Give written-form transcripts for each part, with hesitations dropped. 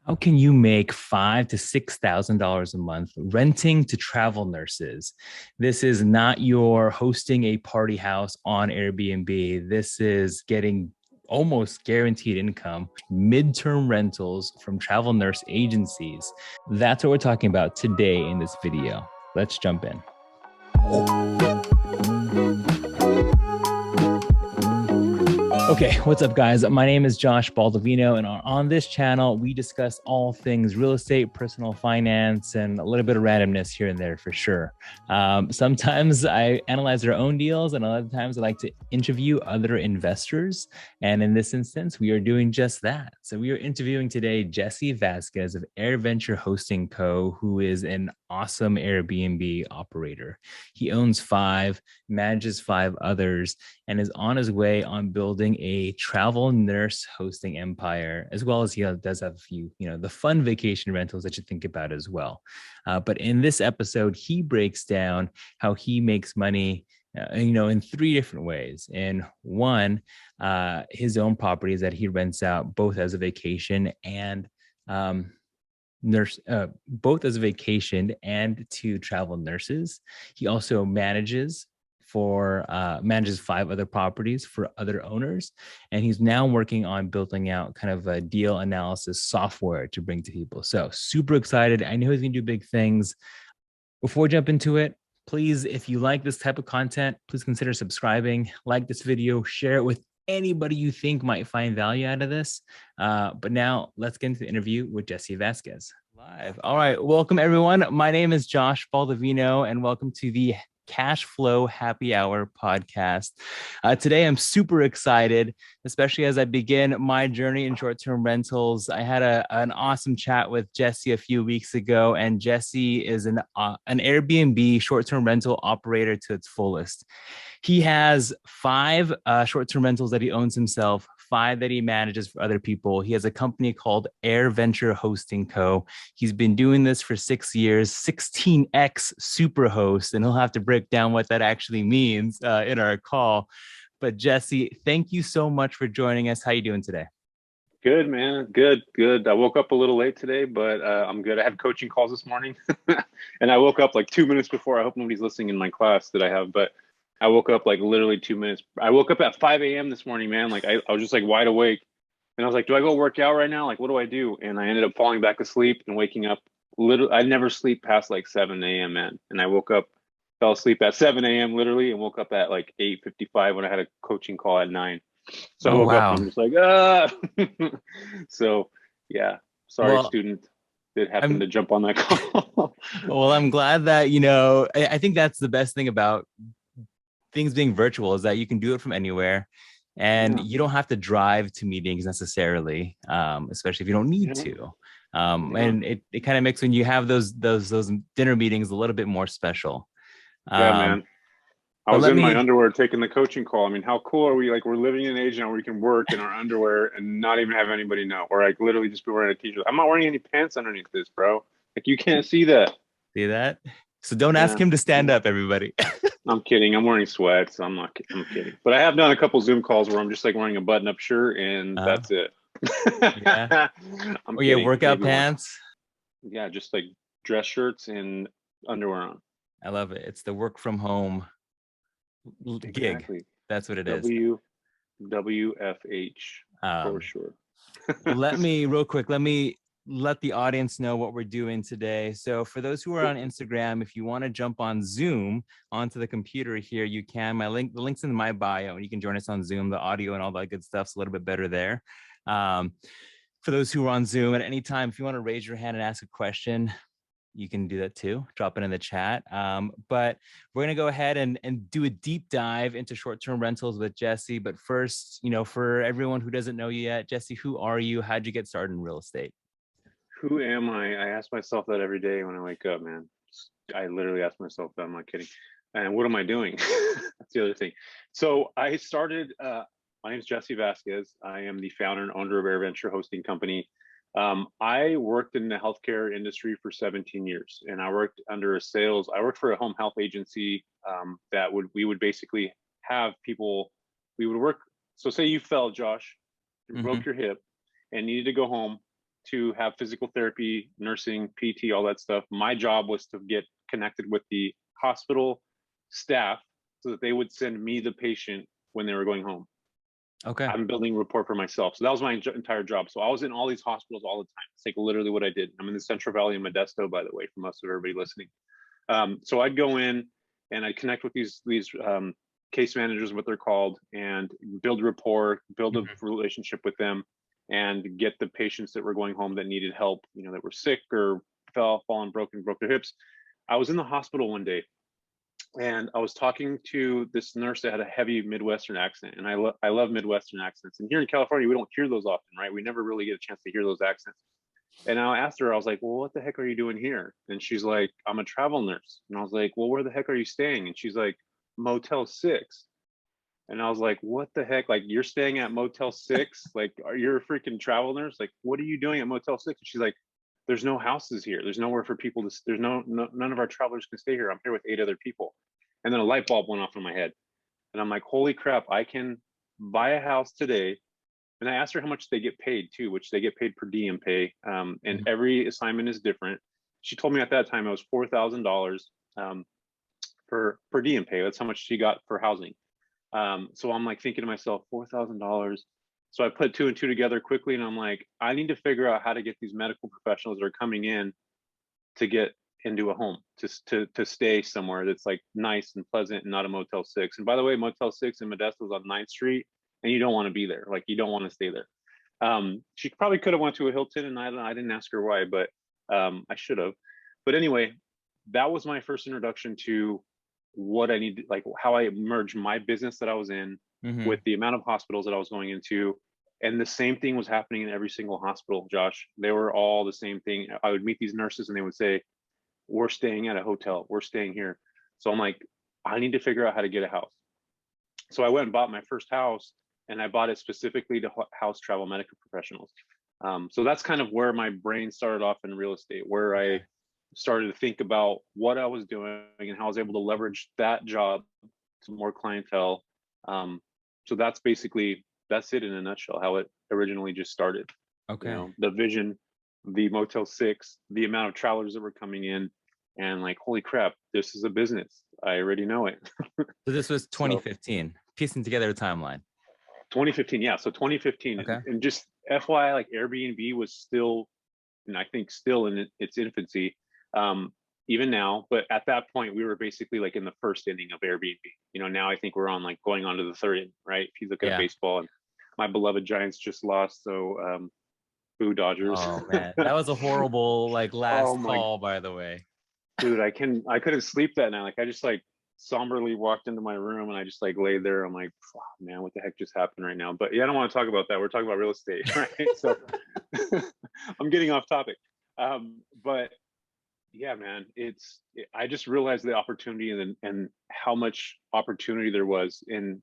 How can you make $5,000 to $6,000 a month renting to travel nurses? This is not your hosting a party house on Airbnb. This is getting almost guaranteed income, midterm rentals from travel nurse agencies. That's what we're talking about today in this video. Let's jump in. Okay, what's up, guys? My name is Josh Baldovino, and on this channel, we discuss all things real estate, personal finance, and a little bit of randomness here and there for sure. Sometimes I analyze our own deals, and other times I like to interview other investors. And in this instance, we are doing just that. So we are interviewing today Jesse Vasquez of AirVenture Hosting Co., who is an awesome Airbnb operator. He owns 5, manages 5 others, and is on his way on building a travel nurse hosting empire, as well as he does have a few, the fun vacation rentals that you think about as well. But in this episode, he breaks down how he makes money, in 3 different ways. And one, his own properties that he rents out both as a vacation and both as a vacation and to travel nurses. He also manages 5 other properties for other owners. And he's now working on building out kind of a deal analysis software to bring to people. So super excited. I know he's gonna do big things. Before we jump into it, please, if you like this type of content, please consider subscribing, like this video, share it with anybody you think might find value out of this. But now let's get into the interview with Jesse Vasquez. Live. All right. Welcome, everyone. My name is Josh Baldovino, and welcome to the Cash Flow Happy Hour podcast. Today, I'm super excited, especially as I begin my journey in short-term rentals. I had an awesome chat with Jesse a few weeks ago, and Jesse is an Airbnb short-term rental operator to its fullest. He has 5 short-term rentals that he owns himself, 5 that he manages for other people. He has a company called AirVenture Hosting Co. He's been doing this for 6 years, 16x Superhost, and he'll have to break down what that actually means in our call. But Jesse, thank you so much for joining us. How are you doing today? Good, man. Good. I woke up a little late today, but I'm good. I had coaching calls this morning and I woke up like 2 minutes before. I hope nobody's listening in my class that I have, but I woke up like literally 2 minutes. I woke up at 5 a.m. this morning, man. Like I was just like wide awake and I was like, do I go work out right now? Like, what do I do? And I ended up falling back asleep and waking up. I never sleep past like 7 a.m., man. And I woke up, fell asleep at 7 a.m. literally and woke up at like 8:55 when I had a coaching call at 9. So I Oh, woke up and wow. I'm just like, ah. So yeah, sorry, Well, student did happen I'm to jump on that call. I'm glad that, I think that's the best thing about things being virtual is that you can do it from anywhere and Yeah, you don't have to drive to meetings necessarily, especially if you don't need yeah, to. yeah, And it kind of makes when you have those dinner meetings a little bit more special. yeah, Um, man. I but was let in my me, underwear taking the coaching call. I mean, how cool are we? Like, we're living in an age now where we can work in our underwear and not even have anybody know, or like literally just be wearing a t-shirt. I'm not wearing any pants underneath this, bro. Like, you can't see that. see that. So don't ask Yeah, him to stand up, everybody. I'm kidding. I'm wearing sweats. I'm not. I'm kidding. But I have done a couple Zoom calls where I'm just like wearing a button-up shirt and uh, that's it. yeah. I'm Oh yeah, kidding. workout Maybe one. pants. Yeah, just like dress shirts and underwear on. I love it. It's the work from home gig. Exactly. That's what it is. WFH for Um, sure. Well, let me let the audience know what we're doing today. So for those who are on Instagram, if you want to jump on Zoom onto the computer here, you can. The link's in my bio, and you can join us on Zoom. The audio and all that good stuff's a little bit better there. For those who are on Zoom at any time, if you want to raise your hand and ask a question, you can do that too. Drop it in the chat. But we're going to go ahead and do a deep dive into short-term rentals with Jesse. But first, for everyone who doesn't know you yet, Jesse, who are you? How'd you get started in real estate? Who am I? I ask myself that every day when I wake up, man. I literally ask myself that. I'm not kidding. And what am I doing? That's the other thing. So I started, my name is Jesse Vasquez. I am the founder and owner of AirVenture Hosting Company. I worked in the healthcare industry for 17 years and I worked I worked for a home health agency we would basically have people, we would work. So say you fell, Josh, you Mm-hmm. broke your hip and needed to go home. to have physical therapy, nursing, PT, all that stuff. My job was to get connected with the hospital staff so that they would send me the patient when they were going home. Okay. I'm building rapport for myself. So that was my entire job. So I was in all these hospitals all the time. It's like literally what I did. I'm in the Central Valley in Modesto, by the way, for most of everybody listening. So I'd go in and I'd connect with these case managers, what they're called, and build rapport, build a relationship with them, and get the patients that were going home that needed help, you know, that were sick or fallen, broke their hips. I was in the hospital one day and I was talking to this nurse that had a heavy Midwestern accent. And I love Midwestern accents. And here in California, we don't hear those often, right? We never really get a chance to hear those accents. And I asked her, I was like, well, what the heck are you doing here? And she's like, I'm a travel nurse. And I was like, well, where the heck are you staying? And she's like, Motel 6. And I was like, what the heck? Like, you're staying at Motel 6? Like, are you a freaking travel nurse? Like, what are you doing at Motel 6? And she's like, there's no houses here. There's nowhere for people to, there's none of our travelers can stay here. I'm here with 8 other people. And then a light bulb went off in my head. And I'm like, holy crap, I can buy a house today. And I asked her how much they get paid too, which they get paid per diem pay. And every assignment is different. She told me at that time it was $4,000 per diem pay. That's how much she got for housing. So I'm like thinking to myself, $4,000. So I put 2 and 2 together quickly, and I'm like, I need to figure out how to get these medical professionals that are coming in to get into a home, to stay somewhere that's like nice and pleasant and not a Motel 6. And by the way, Motel 6 in Modesto is on 9th Street, and you don't want to be there. Like, you don't want to stay there. She probably could have went to a Hilton, and I didn't ask her why, but I should have. But anyway, that was my first introduction to what I need, like how I merged my business that I was in with the amount of hospitals that I was going into. And the same thing was happening in every single hospital, Josh. They were all the same thing. I would meet these nurses and they would say, we're staying at a hotel, we're staying here. So I'm like, I need to figure out how to get a house. So I went and bought my first house, and I bought it specifically to house travel medical professionals. So that's kind of where my brain started off in real estate, where I started to think about what I was doing and how I was able to leverage that job to more clientele. So that's it in a nutshell, how it originally just started. Okay. You know, the vision, the Motel 6, the amount of travelers that were coming in, and like, holy crap, this is a business. I already know it. So this was 2015, piecing together a timeline. 2015, yeah. So 2015, okay. And just FYI, like Airbnb was still, and I think still in its infancy, even now. But at that point, we were basically like in the first inning of Airbnb. You know, now I think we're on like going on to the third inning, right? If you look at baseball, and my beloved Giants just lost, so boo Dodgers. Oh man, that was a horrible like last call, by the way. Dude, I couldn't sleep that night. Like, I just like somberly walked into my room and I just like laid there. I'm like, oh, man, what the heck just happened right now? But yeah, I don't want to talk about that. We're talking about real estate, right? So I'm getting off topic. But yeah, man, I just realized the opportunity and how much opportunity there was in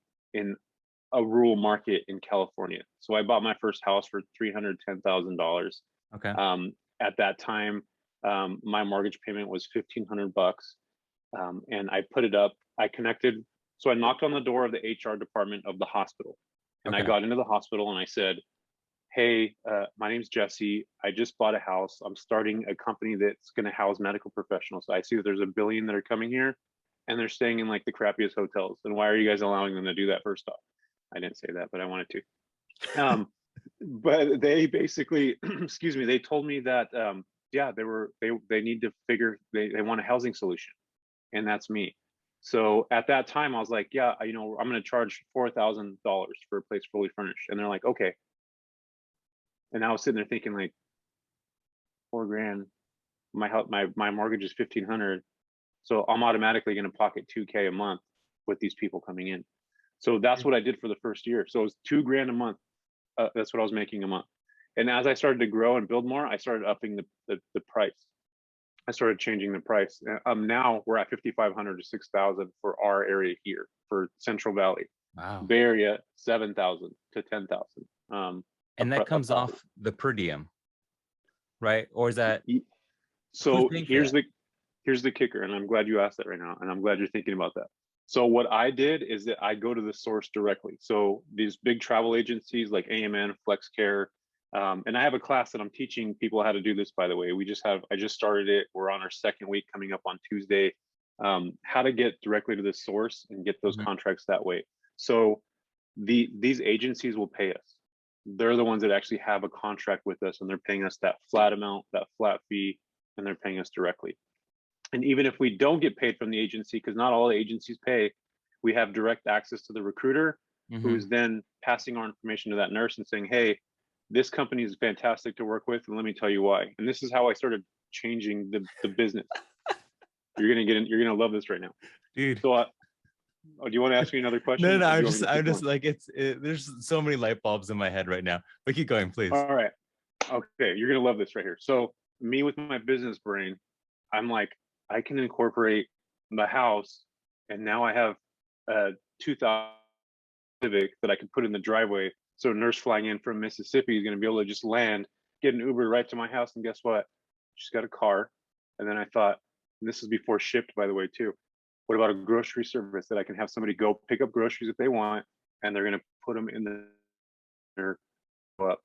a rural market in California. So I bought my first house for $310,000. Okay. At that time, my mortgage payment was $1,500. And I put it up. I connected. So I knocked on the door of the HR department of the hospital, and I got into the hospital and I said, hey, my name's Jesse. I just bought a house. I'm starting a company that's going to house medical professionals. I see that there's 1 billion that are coming here, and they're staying in like the crappiest hotels. And why are you guys allowing them to do that? First off, I didn't say that, but I wanted to. But they basically, excuse me, they told me that, they need to they want a housing solution. And that's me. So at that time, I was like, yeah, I'm going to charge $4,000 for a place fully furnished. And they're like, okay. And I was sitting there thinking, like, $4,000, my mortgage is $1,500. So I'm automatically going to pocket $2,000 a month with these people coming in. So that's what I did for the first year. So it was $2,000 a month. That's what I was making a month. And as I started to grow and build more, I started upping the price. I started changing the price. Now we're at $5,500 to $6,000 for our area here for Central Valley. Wow. Bay Area, $7,000 to $10,000. And that comes off the per diem, right? Or is that? So here's the kicker, and I'm glad you asked that right now, and I'm glad you're thinking about that. So what I did is that I go to the source directly. So these big travel agencies like AMN, FlexCare, And I have a class that I'm teaching people how to do this, by the way. I just started it. We're on our second week coming up on Tuesday. How to get directly to the source and get those contracts that way. So these agencies will pay us. They're the ones that actually have a contract with us, and they're paying us that flat amount, that flat fee, and they're paying us directly. And even if we don't get paid from the agency, because not all the agencies pay, we have direct access to the recruiter, who is then passing our information to that nurse and saying, hey, this company is fantastic to work with, and let me tell you why. And this is how I started changing the business. You're gonna love this right now, dude. So do you want to ask me another question? No, I'm just like, there's so many light bulbs in my head right now, but keep going, please. All right. Okay, you're gonna love this right here. So me with my business brain, I'm like, I can incorporate the house, and now I have a 2000 Civic that I can put in the driveway. So a nurse flying in from Mississippi is going to be able to just land, get an Uber right to my house, and guess what? She's got a car. And then I thought, and this is before Shipt, by the way, too. What about a grocery service that I can have somebody go pick up groceries if they want, and they're going to put them in their up.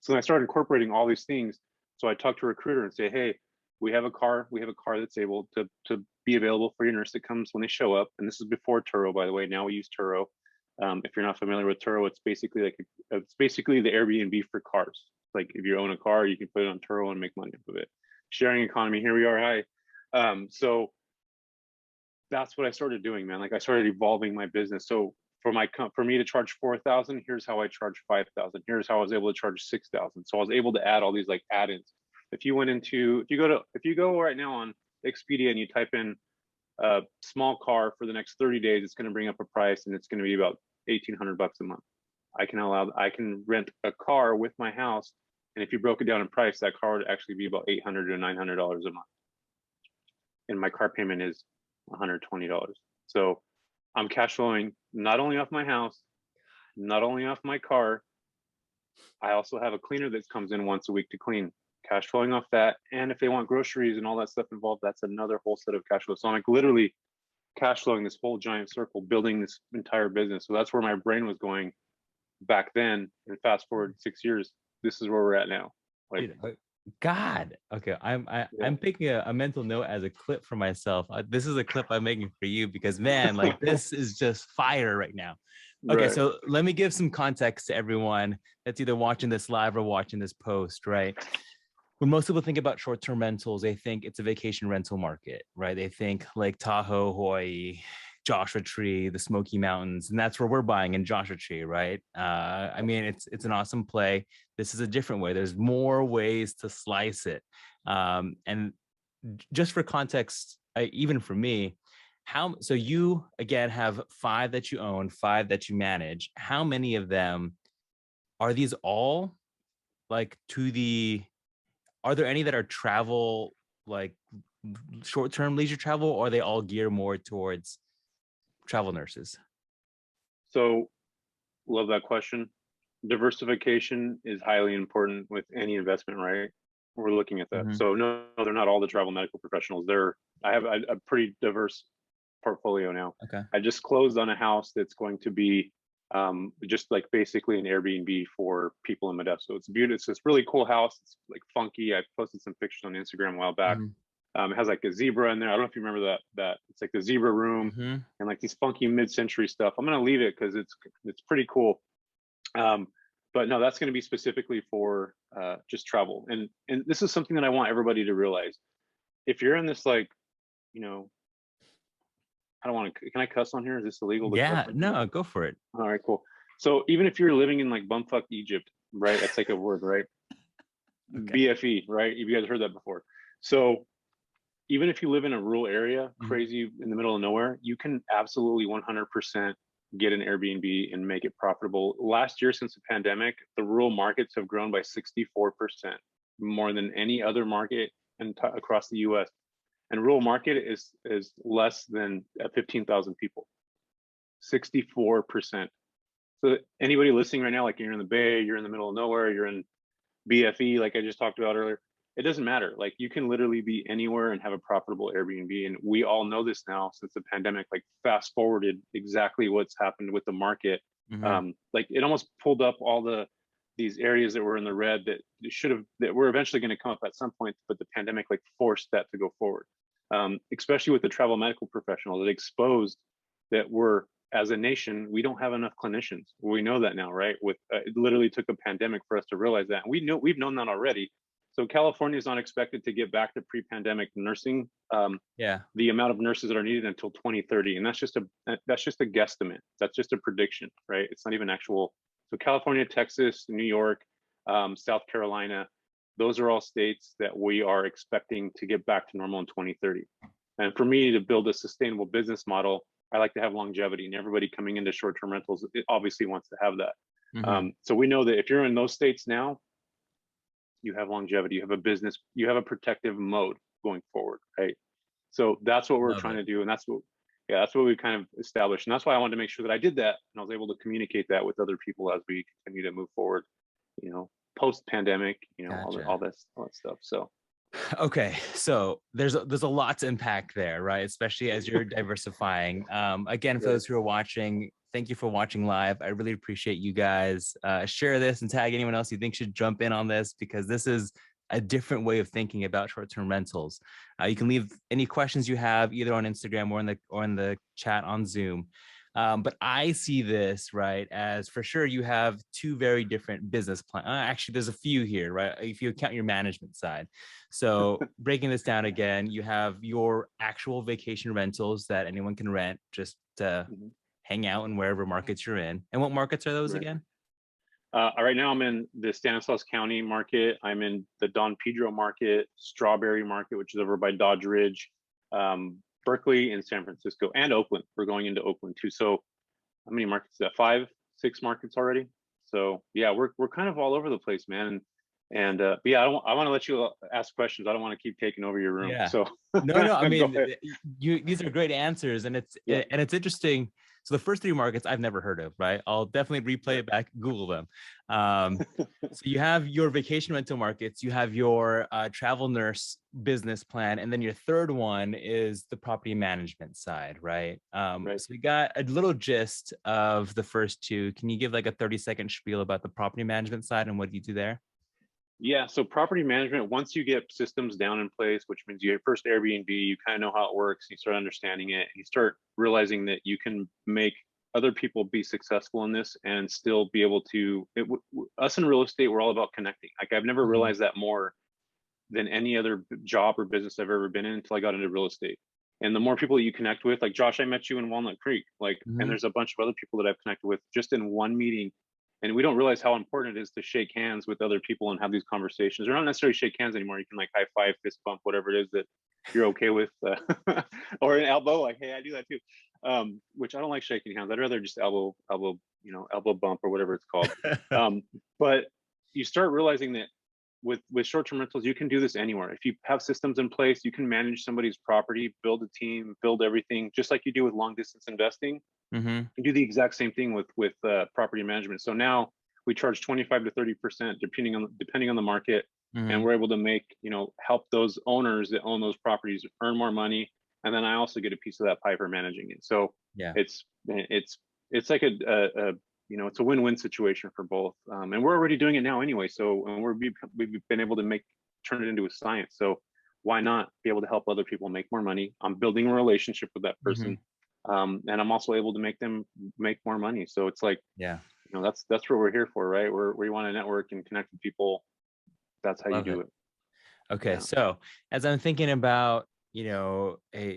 So then I started incorporating all these things. So I talked to a recruiter and say, hey, we have a car that's able to be available for your nurse that comes when they show up. And this is before Turo, by the way. Now we use Turo. If you're not familiar with Turo, it's basically the Airbnb for cars. Like if you own a car, you can put it on Turo and make money off of it. Sharing economy, here we are. Hi. So that's what I started doing, man. Like I started evolving my business. So for me to charge 4,000, here's how I charge 5,000. Here's how I was able to charge 6,000. So I was able to add all these like add-ins. If you go right now on Expedia and you type in a small car for the next 30 days, it's going to bring up a price, and it's going to be about $1,800 a month. I can rent a car with my house, and if you broke it down in price, that car would actually be about $800 to $900 a month. And my car payment is $120. So I'm cash flowing not only off my house, not only off my car. I also have a cleaner that comes in once a week to clean. Cash flowing off that. And if they want groceries and all that stuff involved, that's another whole set of cash flow. So I'm like literally cash flowing this whole giant circle, building this entire business. So that's where my brain was going back then. And fast forward 6 years, this is where we're at now. Like, God. Okay. I'm picking a mental note as a clip for myself. This is a clip I'm making for you because, man, like this is just fire right now. Okay. Right. So let me give some context to everyone that's either watching this live or watching this post, right? When most people think about short-term rentals, they think it's a vacation rental market, right? They think Lake Tahoe, Hawaii, Joshua Tree, the Smoky Mountains, and that's where we're buying in Joshua Tree, right? I mean, it's an awesome play. This is a different way. There's more ways to slice it. And just for context, even for me, so you, again, have 5 that you own, 5 that you manage. How many of them are these all like are there any that are travel, like short-term leisure travel, or are they all geared more towards travel nurses? So love that question. Diversification is highly important with any investment, right? We're looking at that. Mm-hmm. So no, they're not all the travel medical professionals. I have a pretty diverse portfolio now. Okay. I just closed on a house that's going to be just like basically an Airbnb for people in Modesto. It's beautiful. It's this really cool house. It's like funky. I posted some pictures on Instagram a while back. Mm-hmm. It has like a zebra in there. I don't know if you remember that. It's like the zebra room, mm-hmm. and like these funky mid-century stuff. I'm going to leave it because it's pretty cool. But no, that's going to be specifically for just travel. And this is something that I want everybody to realize. If you're in this, like, you know, I don't want to, can I cuss on here? Is this illegal? Yeah, no, go for it. All right, cool. So even if you're living in like bumfuck Egypt, right? That's like a word, right? Okay. BFE, right? Have you guys heard that before? So even if you live in a rural area, crazy in the middle of nowhere, you can absolutely 100% get an Airbnb and make it profitable. Last year, since the pandemic, the rural markets have grown by 64%, more than any other market across the US. And rural market is less than 15,000 people, 64%. So anybody listening right now, like you're in the Bay, you're in the middle of nowhere, you're in BFE, like I just talked about earlier, it doesn't matter. Like you can literally be anywhere and have a profitable Airbnb. And we all know this now since the pandemic, like fast forwarded exactly what's happened with the market. Mm-hmm. Like it almost pulled up all the these areas that were in the red that that were eventually going to come up at some point, but the pandemic like forced that to go forward. Especially with the travel medical professionals, it exposed that as a nation, we don't have enough clinicians. We know that now, right? It literally took a pandemic for us to realize that. And we've known that already. So California is not expected to get back to pre-pandemic nursing. The amount of nurses that are needed until 2030, and that's just a guesstimate. That's just a prediction, right? It's not even actual. So California, Texas, New York, South Carolina, those are all states that we are expecting to get back to normal in 2030. And for me to build a sustainable business model, I like to have longevity, and everybody coming into short-term rentals, it obviously wants to have that. So we know that if you're in those states now, you have longevity, you have a business, you have a protective mode going forward, right? So that's what we're trying to do. And that's what we kind of established. And that's why I wanted to make sure that I did that. And I was able to communicate that with other people as we continue to move forward, post pandemic, Gotcha. all that stuff. So. Okay, so there's a lot to unpack there, right? Especially as you're diversifying. Again, for those who are watching, thank you for watching live. I really appreciate you guys. Share this and tag anyone else you think should jump in on this, because this is a different way of thinking about short-term rentals. You can leave any questions you have either on Instagram or in the chat on Zoom. But I see this, right, as for sure you have two very different business plans. Actually, there's a few here, right, if you count your management side. So breaking this down again, you have your actual vacation rentals that anyone can rent just to hang out in wherever markets you're in. And what markets are those again? Right now I'm in the Stanislaus County market. I'm in the Don Pedro market, Strawberry market, which is over by Dodge Ridge. Berkeley and San Francisco and Oakland. We're going into Oakland too. So how many markets is that? 5, 6 markets already. So yeah, we're kind of all over the place, man. And but yeah, I want to let you ask questions. I don't want to keep taking over your room. Yeah. So no, I mean, these are great answers, and it's interesting. So the first 3 markets I've never heard of, right? I'll definitely replay it back, Google them. So you have your vacation rental markets, you have your travel nurse business plan, and then your third one is the property management side, right? So we got a little gist of the first 2. Can you give like a 30-second spiel about the property management side and what you do there? Yeah, so property management, once you get systems down in place, which means you first Airbnb, you kind of know how it works, you start understanding it, you start realizing that you can make other people be successful in this and still be able to, us in real estate, we're all about connecting. Like I've never realized that more than any other job or business I've ever been in until I got into real estate. And the more people that you connect with, like Josh, I met you in Walnut Creek, and there's a bunch of other people that I've connected with just in one meeting. And we don't realize how important it is to shake hands with other people and have these conversations. Or not necessarily shake hands anymore. You can like high five, fist bump, whatever it is that you're okay with, or an elbow. Like, hey, I do that too. Which I don't like shaking hands. I'd rather just elbow bump or whatever it's called. But you start realizing that with short-term rentals, you can do this anywhere. If you have systems in place, you can manage somebody's property, build a team, build everything, just like you do with long-distance investing. You do the exact same thing with property management. So now we charge 25 to 30% depending on the market, and we're able to make help those owners that own those properties earn more money, and then I also get a piece of that pie for managing it. So yeah, it's like it's a win-win situation for both, and we're already doing it now anyway. So we've been able to turn it into a science. So why not be able to help other people make more money? I'm building a relationship with that person. And I'm also able to make them make more money. So it's like, that's what we're here for, right? We want to network and connect with people. That's how you do it. Okay. So as I'm thinking about, and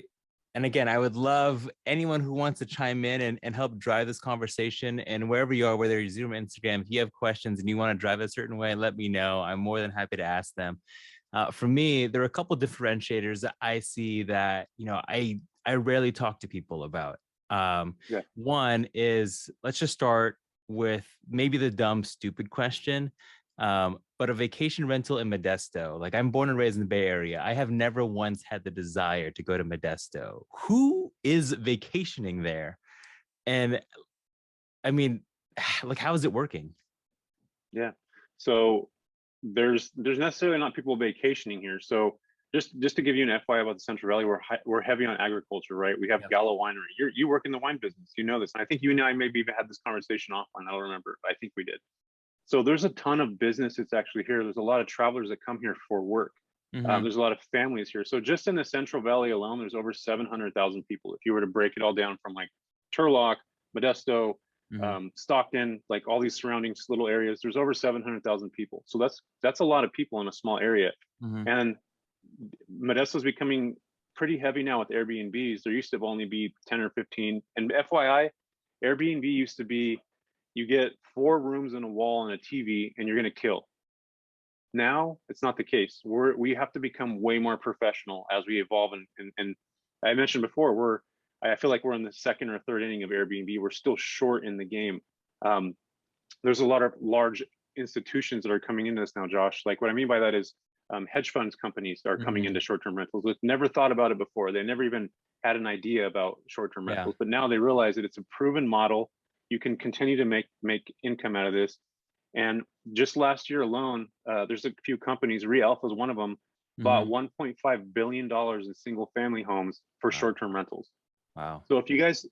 again, I would love anyone who wants to chime in and help drive this conversation, and wherever you are, whether you're Zoom or Instagram, if you have questions and you want to drive a certain way, let me know. I'm more than happy to ask them. For me, there are a couple of differentiators that I see that, I rarely talk to people about. One is, let's just start with maybe the dumb, stupid question. But a vacation rental in Modesto, like I'm born and raised in the Bay Area. I have never once had the desire to go to Modesto. Who is vacationing there? And I mean, like, how is it working? Yeah. So there's necessarily not people vacationing here. So just to give you an FYI about the Central Valley, we're heavy on agriculture, right? We have Gallo Winery. You work in the wine business, you know this. And I think you and I maybe even had this conversation offline. I don't remember, but I think we did. So there's a ton of business that's actually here. There's a lot of travelers that come here for work. Mm-hmm. There's a lot of families here. So just in the Central Valley alone, there's over 700,000 people. If you were to break it all down from like Turlock, Modesto, Mm-hmm. Stockton, like all these surrounding little areas, there's over 700,000 people. So that's a lot of people in a small area. Mm-hmm. And Modesto's becoming pretty heavy now with Airbnbs. There used to only be 10 or 15. And FYI, Airbnb used to be, you get 4 rooms and a wall and a TV and you're going to kill. Now it's not the case. We have to become way more professional as we evolve. And I mentioned before, I feel like we're in the second or third inning of Airbnb. We're still short in the game. There's a lot of large institutions that are coming into this now, Josh. Like what I mean by that is hedge funds companies are coming into short-term rentals. They've never thought about it before. They never even had an idea about short-term rentals, but now they realize that it's a proven model. You can continue to make income out of this. And just last year alone, there's a few companies, Re-Alpha is one of them, bought $1.5 billion in single family homes for short-term rentals. Wow. So if you guys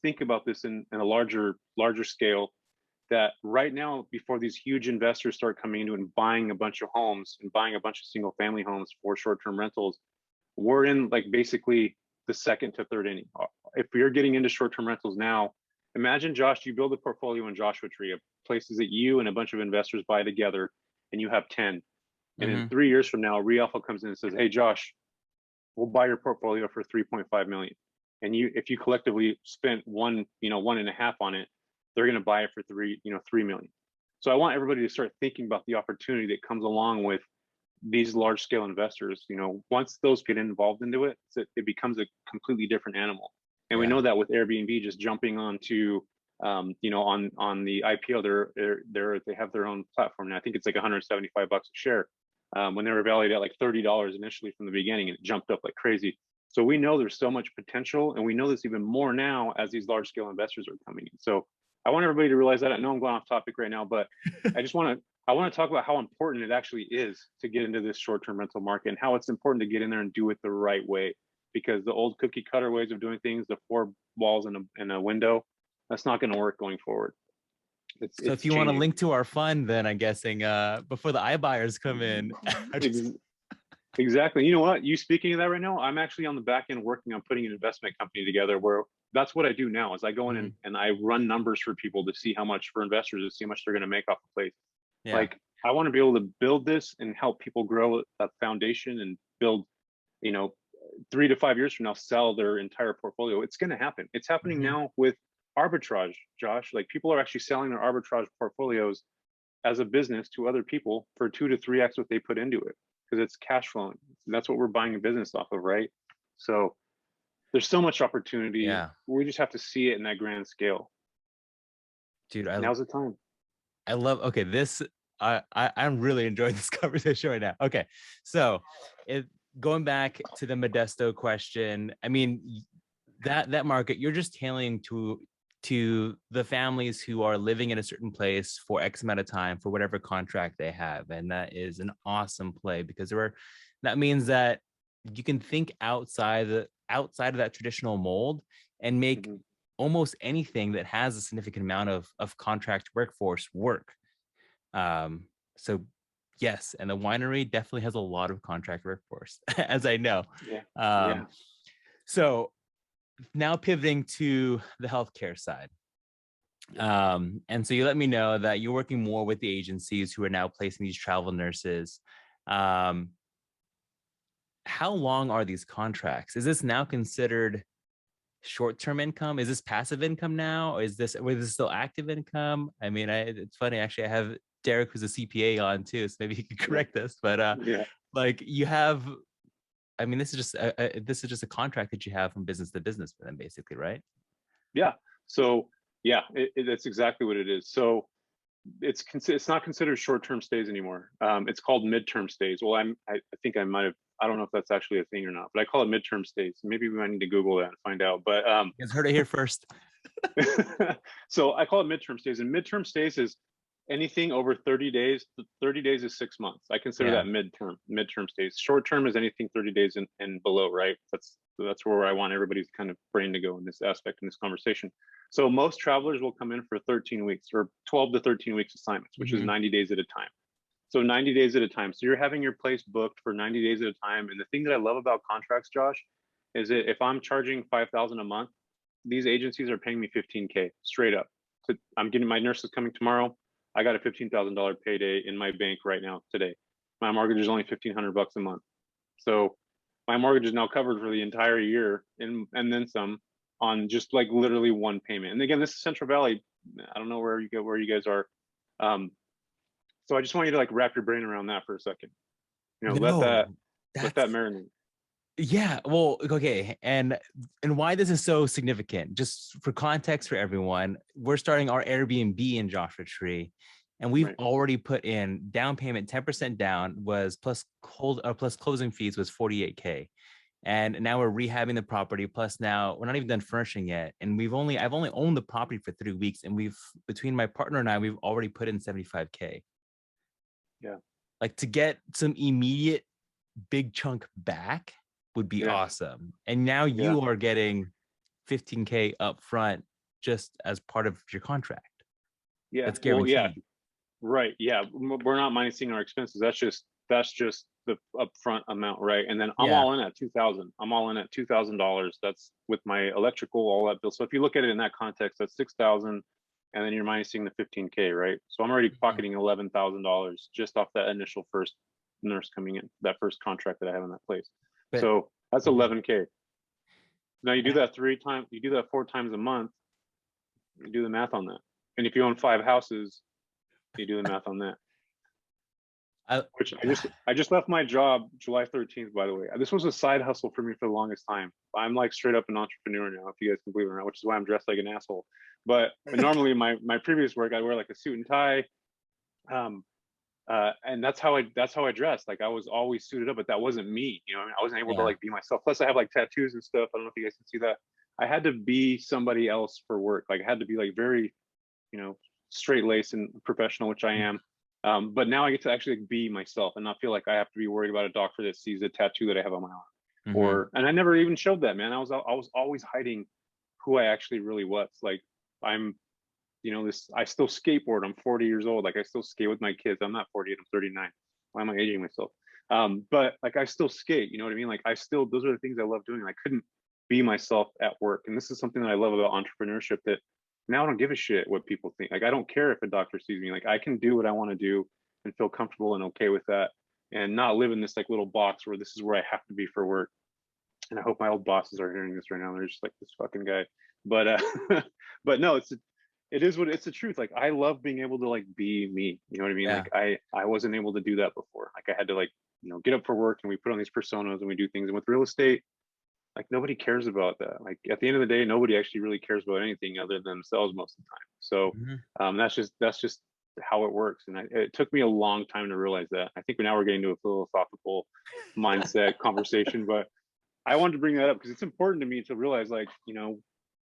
think about this in a larger scale, that right now, before these huge investors start coming into and buying a bunch of homes and buying a bunch of single family homes for short-term rentals, we're in like basically the second to third inning. If you're getting into short-term rentals now, imagine, Josh, you build a portfolio in Joshua Tree of places that you and a bunch of investors buy together, and you have 10. And in 3 years from now, Re-Alpha comes in and says, "Hey, Josh, we'll buy your portfolio for 3.5 million." And if you collectively spent 1.5 on it, they're going to buy it for 3 million. So I want everybody to start thinking about the opportunity that comes along with these large scale investors. Once those get involved into it, it becomes a completely different animal. And we know that with Airbnb just jumping onto, on the IPO, they have their own platform now. I think it's like $175 a share. When they were valued at like $30 initially from the beginning, and it jumped up like crazy. So we know there's so much potential, and we know this even more now as these large scale investors are coming in. So I want everybody to realize that. I know I'm going off topic right now, but I want to talk about how important it actually is to get into this short-term rental market, and how it's important to get in there and do it the right way. Because the old cookie cutter ways of doing things, the 4 walls and a window, that's not going to work going forward. So if you want to link to our fund, then I'm guessing before the iBuyers come in. Exactly. You know what? You speaking of that right now, I'm actually on the back end working on putting an investment company together where that's what I do now is I go in and I run numbers for people to see how much, for investors, to see how much they're going to make off the place. Yeah. Like I want to be able to build this and help people grow a foundation and build, 3 to 5 years from now, sell their entire portfolio. It's going to happen. It's happening now with arbitrage, Josh. Like people are actually selling their arbitrage portfolios as a business to other people for 2 to 3x what they put into it, because it's cash flowing. That's what we're buying a business off of, right? So there's so much opportunity. Yeah. We just have to see it in that grand scale. Dude, now's the time. I love, okay, this, I'm really enjoying this conversation right now. Okay, so going back to the Modesto question, I mean, that market, you're just tailing to the families who are living in a certain place for X amount of time for whatever contract they have. And that is an awesome play, because that means that you can think outside of that traditional mold and make almost anything that has a significant amount of contract workforce work. So yes, and the winery definitely has a lot of contract workforce, as I know. Yeah. So now pivoting to the healthcare side. And so you let me know that you're working more with the agencies who are now placing these travel nurses. How long are these contracts? Is this now considered short-term income? Is this passive income now? Or is this still active income? I mean, it's funny, actually, I have Derek, who's a CPA, on too, so maybe he could correct this, but like you have, I mean, this is just a contract that you have from business to business for them, basically, right? Yeah. So yeah, that's exactly what it is. So it's not considered short-term stays anymore. It's called midterm stays. Well, I think I might have, I don't know if that's actually a thing or not, but I call it midterm stays. Maybe we might need to Google that and find out. But you guys heard it here first. So I call it midterm stays, and midterm stays is anything over 30 days. 30 days is 6 months. I consider that midterm stays. Short term is anything 30 days and below, right? That's where I want everybody's kind of brain to go in this aspect, in this conversation. So most travelers will come in for 13 weeks or 12 to 13 weeks assignments, which is 90 days at a time. So 90 days at a time. So you're having your place booked for 90 days at a time. And the thing that I love about contracts, Josh, is that if I'm charging $5,000 a month, these agencies are paying me $15K straight up. So I'm getting, my nurse is coming tomorrow. I got a $15,000 payday in my bank right now today. My mortgage is only $1,500 a month. So my mortgage is now covered for the entire year and then some on just like literally one payment. And again, this is Central Valley. I don't know where you guys are. So I just want you to like wrap your brain around that for a second. You know, let that marinate. Yeah, well, okay, and why this is so significant, just for context for everyone, we're starting our Airbnb in Joshua Tree, and we've already put in down payment, 10% down was plus closing fees was $48K. And now we're rehabbing the property. Plus now we're not even done furnishing yet. And I've only owned the property for 3 weeks. And between my partner and I, we've already put in 75K. Yeah. Like to get some immediate big chunk back would be awesome. And now you are getting 15K up front just as part of your contract. Yeah. That's guaranteed. Well, yeah. Right. Yeah. We're not minusing our expenses. That's just the upfront amount, right? And then I'm all in at $2,000. I'm all in at $2,000. That's with my electrical, all that bill. So if you look at it in that context, that's $6,000, and then you're minusing the 15K, right? So I'm already pocketing $11,000 just off that initial first nurse coming in, that first contract that I have in that place. So that's 11K. Now you do that 4 times a month. You do the math on that. And if you own 5 houses, you do the math on that. Which I just left my job July 13th, by the way. This was a side hustle for me for the longest time. I'm like straight up an entrepreneur now, if you guys can believe it or not, which is why I'm dressed like an asshole. But normally my previous work, I'd wear like a suit and tie. And that's how I dressed. Like I was always suited up, but that wasn't me. You know, I wasn't able to like be myself. Plus I have like tattoos and stuff. I don't know if you guys can see that. I had to be somebody else for work. Like I had to be like very, straight laced and professional, which I am. But now I get to actually be myself and not feel like I have to be worried about a doctor that sees a tattoo that I have on my arm. And I never even showed that, man. I was always hiding who I actually really was. Like I'm, I still skateboard. I'm 40 years old. Like I still skate with my kids. I'm not 48, I'm 39. Why am I aging myself? But like I still skate, you know what I mean? Like those are the things I love doing. I couldn't be myself at work. And this is something that I love about entrepreneurship, that now I don't give a shit what people think. Like I don't care if a doctor sees me. Like I can do what I want to do and feel comfortable and okay with that, and not live in this like little box where this is where I have to be for work. And I hope my old bosses are hearing this right now. They're just like, this fucking guy. But but no, it's the truth. Like I love being able to like be me. You know what I mean? Like I wasn't able to do that before. Like I had to like, get up for work and we put on these personas and we do things. And with real estate, like nobody cares about that. Like at the end of the day, nobody actually really cares about anything other than themselves most of the time. So that's just how it works. And it took me a long time to realize that. I think now we're getting to a philosophical mindset conversation, but I wanted to bring that up because it's important to me to realize, like,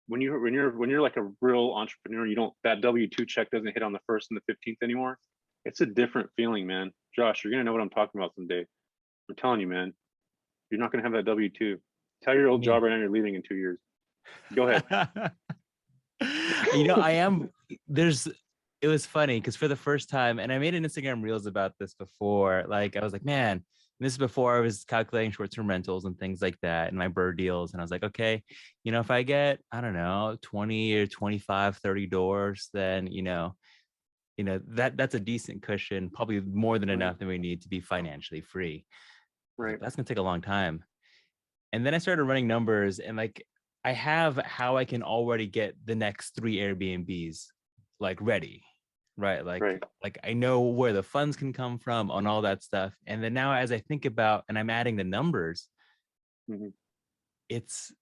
when you're like a real entrepreneur, that W-2 check doesn't hit on the 1st and the 15th anymore. It's a different feeling, man. Josh, you're gonna know what I'm talking about someday. I'm telling you, man. You're not gonna have that W-2. Tell your old job right now you're leaving in 2 years. Go ahead. It was funny because for the first time, and I made an Instagram Reels about this before, like I was like, man, this is before I was calculating short-term rentals and things like that and my bird deals. And I was like, okay, if I get, I don't know, 20 or 25, 30 doors, then, that's a decent cushion, probably more than enough that we need to be financially free. Right. That's going to take a long time. And then I started running numbers, and like I have how I can already get the next 3 Airbnbs like ready, right? Like I know where the funds can come from on all that stuff. And then now as I think about and I'm adding the numbers, it's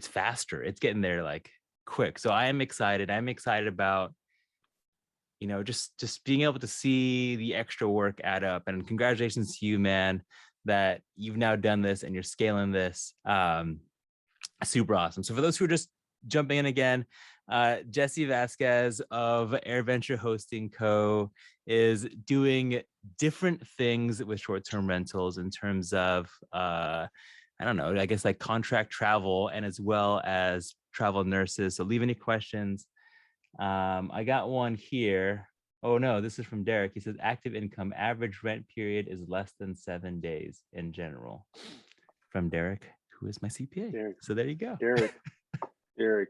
faster. It's getting there like quick. So I am excited. I'm excited about, just being able to see the extra work add up. And congratulations to you, man, that you've now done this and you're scaling this. Super awesome. So for those who are just jumping in again, Jesse Vasquez of AirVenture Hosting Co. is doing different things with short-term rentals in terms of, I don't know, I guess like contract travel, and as well as travel nurses. So leave any questions. I got one here. Oh no, this is from Derek. He says active income average rent period is less than 7 days in general. From Derek, who is my CPA. Derek. So there you go. Derek,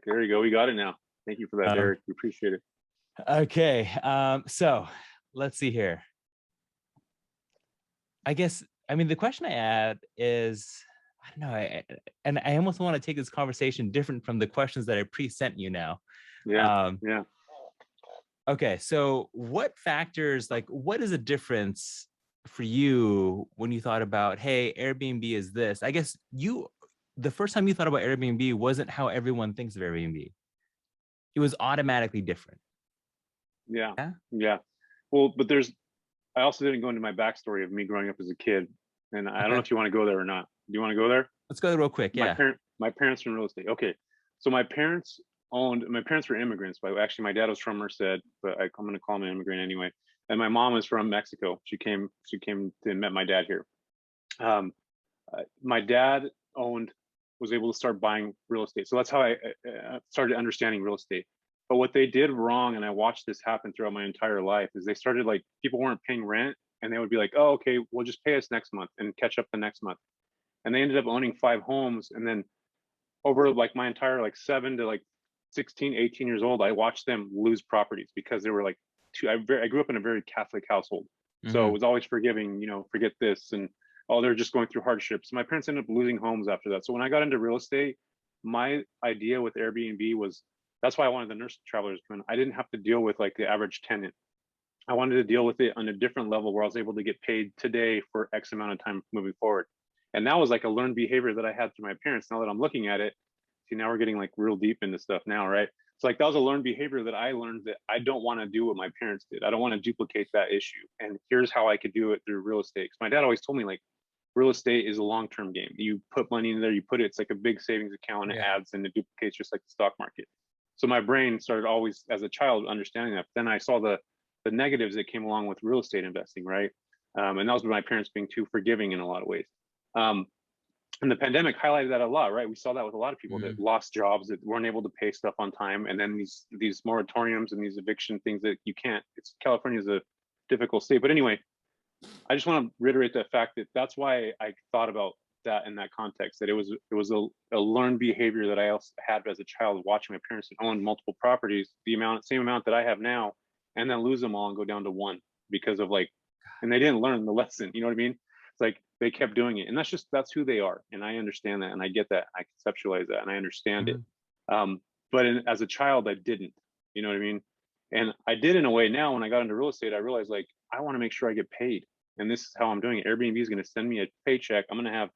there you go. We got it now. Thank you for that, Derek. We appreciate it. Okay, so let's see here. I mean, the question I had is, I don't know, and I almost want to take this conversation different from the questions that I pre-sent you now. Yeah. Okay, so what factors, like, what is a difference for you when you thought about, hey, Airbnb is this? I guess the first time you thought about Airbnb wasn't how everyone thinks of Airbnb. It was automatically different. Yeah. Well, but I also didn't go into my backstory of me growing up as a kid. And I don't know if you want to go there or not. Do you want to go there? Let's go real quick. Yeah. My parents were in real estate. Okay. So my parents were immigrants, but actually my dad was from Merced, but I'm going to call him an immigrant anyway. And my mom was from Mexico. She came to met my dad here. My dad was able to start buying real estate. So that's how I started understanding real estate. But what they did wrong, and I watched this happen throughout my entire life, is they started, like, people weren't paying rent, and they would be like, oh, okay, well, just pay us next month and catch up the next month. And they ended up owning 5 homes. And then over like my entire 7 to 16, 18 years old, I watched them lose properties because they were like I grew up in a very Catholic household. So it was always forgiving, forget this. And they're just going through hardships. My parents ended up losing homes after that. So when I got into real estate, my idea with Airbnb was, that's why I wanted the nurse travelers to come in. I didn't have to deal with like the average tenant. I wanted to deal with it on a different level where I was able to get paid today for X amount of time moving forward. And that was like a learned behavior that I had through my parents. Now that I'm looking at it, see, now we're getting like real deep into stuff now, right? So like that was a learned behavior that I learned that I don't want to do what my parents did. I don't want to duplicate that issue. And here's how I could do it through real estate. Because my dad always told me, like, real estate is a long-term game. You put money in there, it's like a big savings account, and it adds and it duplicates just like the stock market. So my brain started always as a child understanding that. But then I saw the negatives that came along with real estate investing, right? And that was my parents being too forgiving in a lot of ways. And the pandemic highlighted that a lot, right? We saw that with a lot of people that lost jobs, that weren't able to pay stuff on time. And then these moratoriums and these eviction things that you can't, California is a difficult state. But anyway, I just want to reiterate the fact that that's why I thought about that in that context, that it was a learned behavior that I also had as a child, watching my parents own multiple properties, same amount that I have now, and then lose them all and go down to one because of and they didn't learn the lesson. You know what I mean? It's like they kept doing it, and that's who they are. And I understand that, and I get that. I conceptualize that, and I understand it. But as a child, I didn't. You know what I mean? And I did in a way. Now, when I got into real estate, I realized I want to make sure I get paid, and this is how I'm doing it. Airbnb is going to send me a paycheck. I'm going to have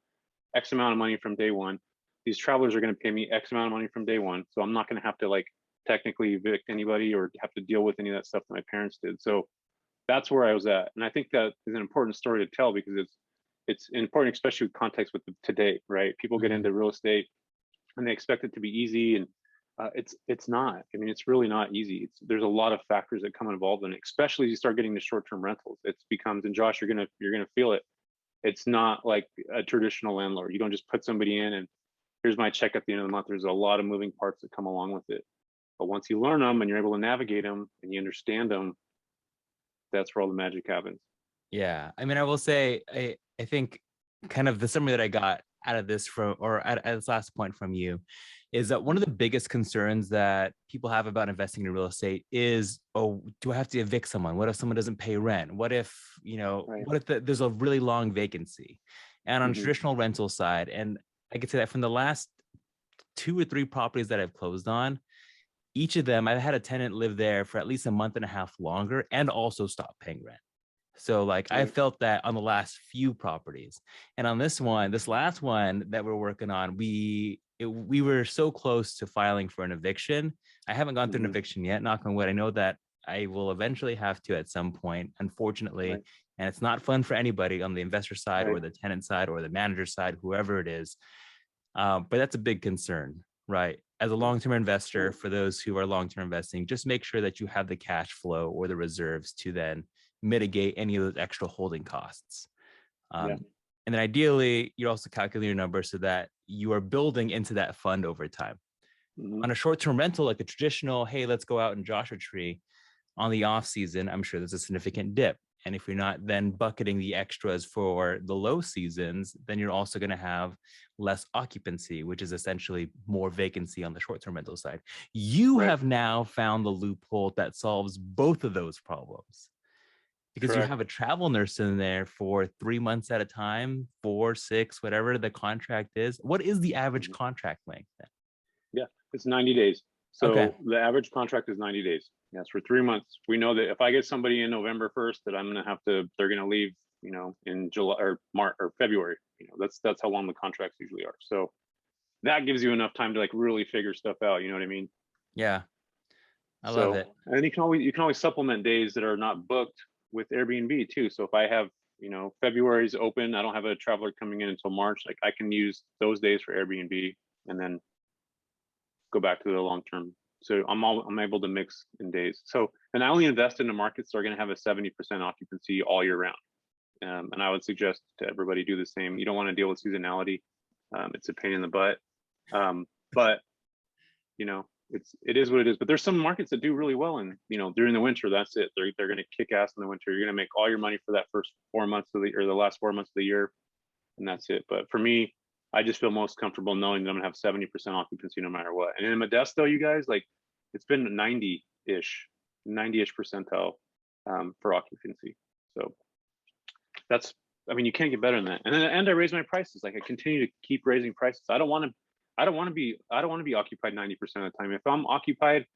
X amount of money from day one. These travelers are going to pay me X amount of money from day one. So I'm not going to have to technically evict anybody or have to deal with any of that stuff that my parents did. So that's where I was at. And I think that is an important story to tell because it's important, especially with context with today, right? People get into real estate and they expect it to be easy, and it's not. I mean, it's really not easy. There's a lot of factors that come involved in it, especially as you start getting to short-term rentals. It becomes, and Josh, you're gonna feel it. It's not like a traditional landlord. You don't just put somebody in and here's my check at the end of the month. There's a lot of moving parts that come along with it. But once you learn them and you're able to navigate them and you understand them, that's where all the magic happens. Yeah. I mean, I will say, I think kind of the summary that I got out of this at this last point from you is that one of the biggest concerns that people have about investing in real estate is, oh, do I have to evict someone? What if someone doesn't pay rent? What if, what if there's a really long vacancy? And on traditional rental side, and I could say that from the last 2 or 3 properties that I've closed on, each of them, I've had a tenant live there for at least a month and a half longer and also stop paying rent. So I felt that on the last few properties. And on this last one that we're working on, we were so close to filing for an eviction. I haven't gone through an eviction yet, knock on wood. I know that I will eventually have to at some point, unfortunately. And it's not fun for anybody on the investor side or the tenant side or the manager side, whoever it is. But that's a big concern, right? As a long-term investor, for those who are long-term investing, just make sure that you have the cash flow or the reserves to then mitigate any of those extra holding costs. And then ideally, you also calculate your numbers so that you are building into that fund over time. On a short-term rental, like a traditional, hey, let's go out and Joshua Tree, on the off season, I'm sure there's a significant dip. And if you're not then bucketing the extras for the low seasons, then you're also going to have less occupancy, which is essentially more vacancy on the short-term rental side. You have now found the loophole that solves both of those problems, because you have a travel nurse in there for 3 months at a time, 4, 6, whatever the contract is. What is the average contract length then? Yeah, it's 90 days. So the average contract is 90 days. Yes, for 3 months. We know that if I get somebody in November 1st, that I'm going to they're going to leave, in July or March or February. That's how long the contracts usually are. So that gives you enough time to like really figure stuff out. You know what I mean? Yeah. I love it. And then you can always supplement days that are not booked with Airbnb too. So if I have, February's open, I don't have a traveler coming in until March, like I can use those days for Airbnb and then go back to the long term. So I'm able to mix in days. So, and I only invest in the markets that are going to have a 70% occupancy all year round. And I would suggest to everybody do the same. You don't want to deal with seasonality. It's a pain in the butt. But it is what it is. But there's some markets that do really well, and during the winter, that's it. They're going to kick ass in the winter. You're going to make all your money for that first 4 months of the last 4 months of the year, and that's it. But for me, I just feel most comfortable knowing that I'm gonna have 70% occupancy no matter what. And in Modesto, you guys, like it's been 90-ish percentile for occupancy. So you can't get better than that. And I raise my prices. Like I continue to keep raising prices. I don't want to be occupied 90% of the time. If I'm occupied,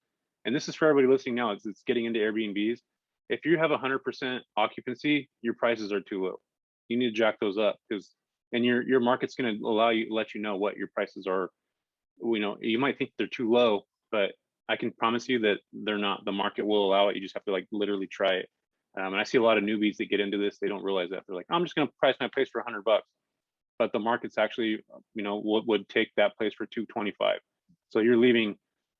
and this is for everybody listening now, it's getting into Airbnbs. If you have 100% occupancy, your prices are too low. You need to jack those up, and your market's going to let you know what your prices are. You might think they're too low, but I can promise you that they're not. The market will allow it. You just have to like literally try it. And I see a lot of newbies that get into this. They don't realize that. They're like, I'm just going to price my place for $100, but the market's actually, would take that place for $225. So you're leaving,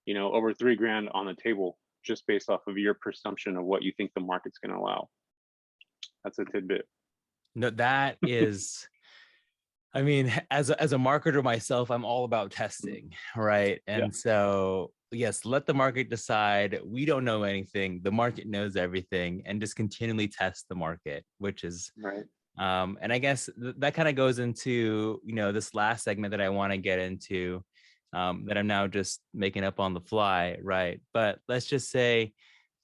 over $3,000 on the table just based off of your presumption of what you think the market's going to allow. That's a tidbit. No, that is. I mean, as a marketer myself, I'm all about testing, right? And so, yes, let the market decide. We don't know anything. The market knows everything, and just continually test the market, which is right. And I guess that kind of goes into, this last segment that I want to get into, that I'm now just making up on the fly, right? But let's just say,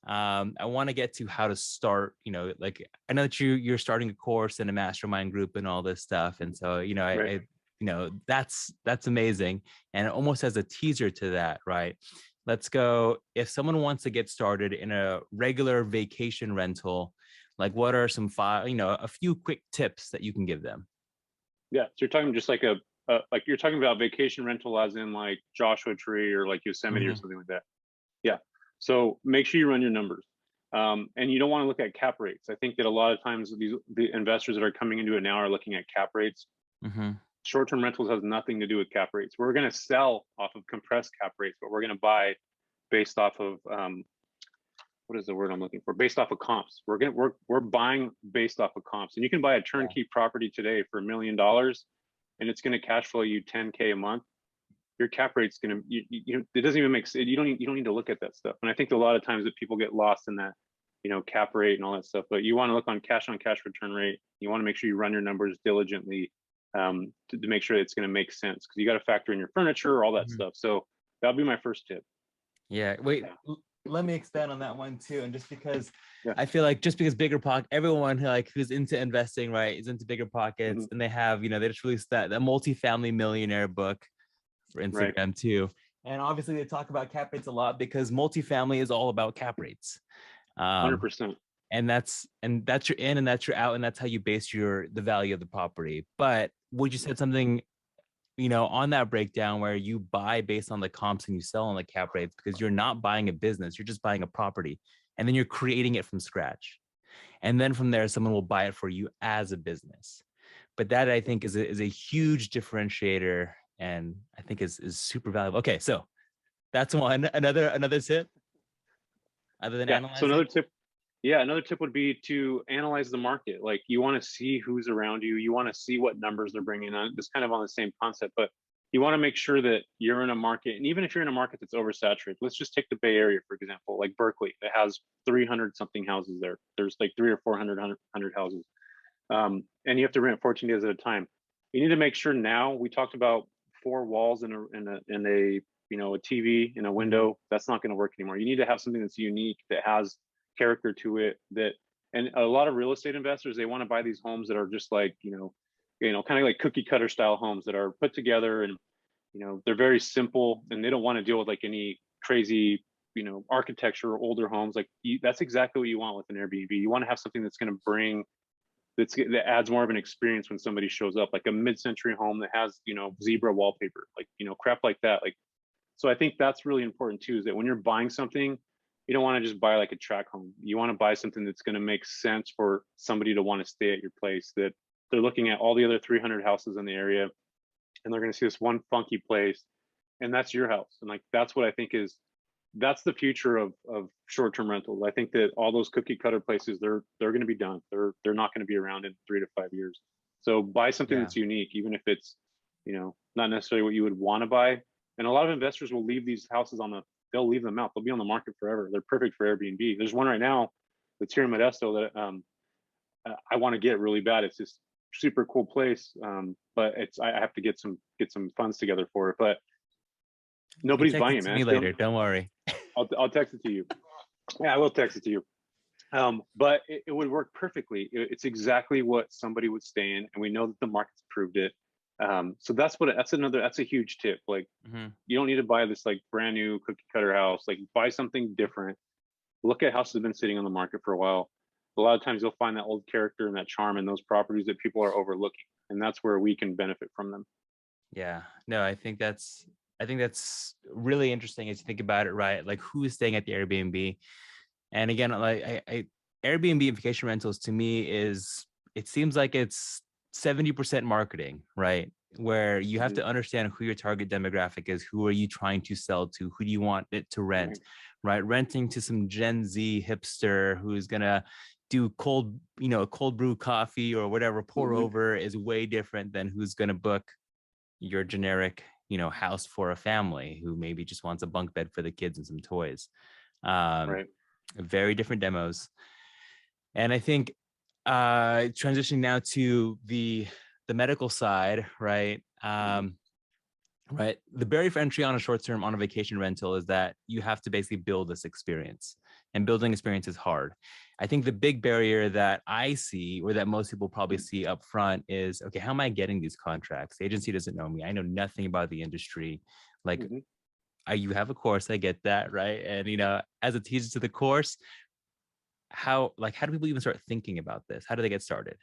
I want to get to how to start, like I know that you're starting a course and a mastermind group and all this stuff. And so, that's amazing. And almost as a teaser to that, right? Let's go. If someone wants to get started in a regular vacation rental, like what are some a few quick tips that you can give them? Yeah. So you're talking just like like you're talking about vacation rental as in like Joshua Tree or like Yosemite or something like that. Yeah. So make sure you run your numbers. And you don't want to look at cap rates. I think that a lot of times the investors that are coming into it now are looking at cap rates. Short-term rentals has nothing to do with cap rates. We're going to sell off of compressed cap rates, but we're going to buy based off of what is the word I'm looking for? Based off of comps. We're buying based off of comps. And you can buy a turnkey property today for $1 million, and it's going to cash flow you $10K a month. Your cap rate's going to, it doesn't even make sense. You don't need to look at that stuff. And I think a lot of times that people get lost in that, cap rate and all that stuff, but you want to look on cash return rate. You want to make sure you run your numbers diligently to make sure it's going to make sense, because you got to factor in your furniture, all that stuff. So that'll be my first tip. Yeah. Wait, let me expand on that one too. And just because I feel like just because everyone who's into investing, right, is into Bigger Pockets, and they have, they just released that multifamily millionaire book for Instagram too. And obviously they talk about cap rates a lot because multifamily is all about cap rates. 100%. And that's your in and that's your out, and that's how you base the value of the property. But would you said something, on that breakdown where you buy based on the comps and you sell on the cap rates, because you're not buying a business, you're just buying a property, and then you're creating it from scratch. And then from there, someone will buy it for you as a business. But that I think is a huge differentiator, and I think is super valuable. Okay, so that's one. Another tip, other than analyzing. So another tip would be to analyze the market. Like you want to see who's around you. You want to see what numbers they're bringing on. It's kind of on the same concept, but you want to make sure that you're in a market, and even if you're in a market that's oversaturated, let's just take the Bay Area, for example, like Berkeley, that has 300 something houses there. There's like 300 or 400 houses. And you have to rent 14 days at a time. You need to make sure now, we talked about four walls in a a TV in a window. That's not going to work anymore. You need to have something that's unique, that has character to it, and a lot of real estate investors, they want to buy these homes that are just like, kind of like cookie cutter style homes that are put together, and they're very simple, and they don't want to deal with like any crazy architecture or older homes. Like that's exactly what you want with an Airbnb. You want to have something that's going to bring that adds more of an experience when somebody shows up, like a mid-century home that has zebra wallpaper, like crap like that. Like, so I think that's really important too, is that when you're buying something, you don't want to just buy like a track home. You want to buy something that's going to make sense for somebody to want to stay at your place, that they're looking at all the other 300 houses in the area, and they're going to see this one funky place, and that's your house. And like, that's what I think that's the future of short-term rentals. I think that all those cookie cutter places, they're going to be done. They're not going to be around in 3 to 5 years. So buy something that's unique, even if it's not necessarily what you would want to buy. And a lot of investors will leave these houses they'll leave them out. They'll be on the market forever. They're perfect for Airbnb. There's one right now that's here in Modesto that I want to get really bad. It's this super cool place, but I have to get some funds together for it. But nobody's buying it, man. Me later, don't worry. I'll text it to you. Yeah, I will text it to you. But it would work perfectly. It's exactly what somebody would stay in, and we know that the market's proved it. So that's a huge tip. Like, you don't need to buy this like brand new cookie cutter house. Like, buy something different. Look at houses that have been sitting on the market for a while. A lot of times you'll find that old character and that charm in those properties that people are overlooking, and that's where we can benefit from them. Yeah, no, I think that's really interesting as you think about it, right? Like, who is staying at the Airbnb? And again, like Airbnb and vacation rentals, to me, it seems like it's 70% marketing, right? Where you have to understand who your target demographic is. Who are you trying to sell to? Who do you want it to rent, right? Renting to some Gen Z hipster who's gonna do cold brew coffee or whatever, pour over, is way different than who's gonna book your generic house for a family who maybe just wants a bunk bed for the kids and some toys. Very different demos. And I think transitioning now to the medical side, right? Right. The barrier for entry on a short-term on a vacation rental is that you have to basically build this experience, and building experience is hard. I think the big barrier that I see, or that most people probably see up front, is, okay, how am I getting these contracts? The agency doesn't know me. I know nothing about the industry. Like, you have a course, I get that, right? And as a teacher to the course, how do people even start thinking about this? How do they get started?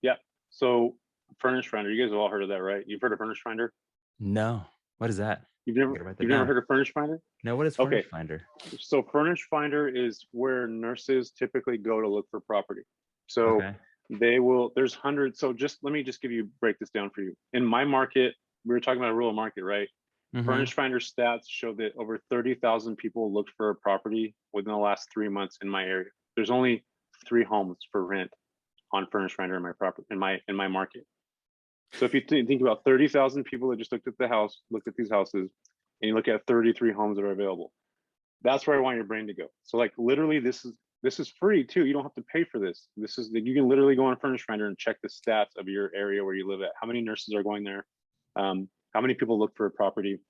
Yeah. So Furnish Finder, you guys have all heard of that, right? You've heard of Furnish Finder? No. What is that? You've never heard of Furnish Finder? No, what is Furnish Finder? So Furnish Finder is where nurses typically go to look for property. So there's hundreds. So let me break this down for you. In my market, we were talking about a rural market, right? Furnish Finder stats show that over 30,000 people looked for a property within the last 3 months in my area. There's only 3 homes for rent on Furnish Finder in my property, in my market. So if you think about 30,000 people that just looked at these houses, and you look at 33 homes that are available, that's where I want your brain to go. So like, literally, this is free too. You don't have to pay for this. You can literally go on Furnish Finder and check the stats of your area where you live at. How many nurses are going there? How many people look for a property?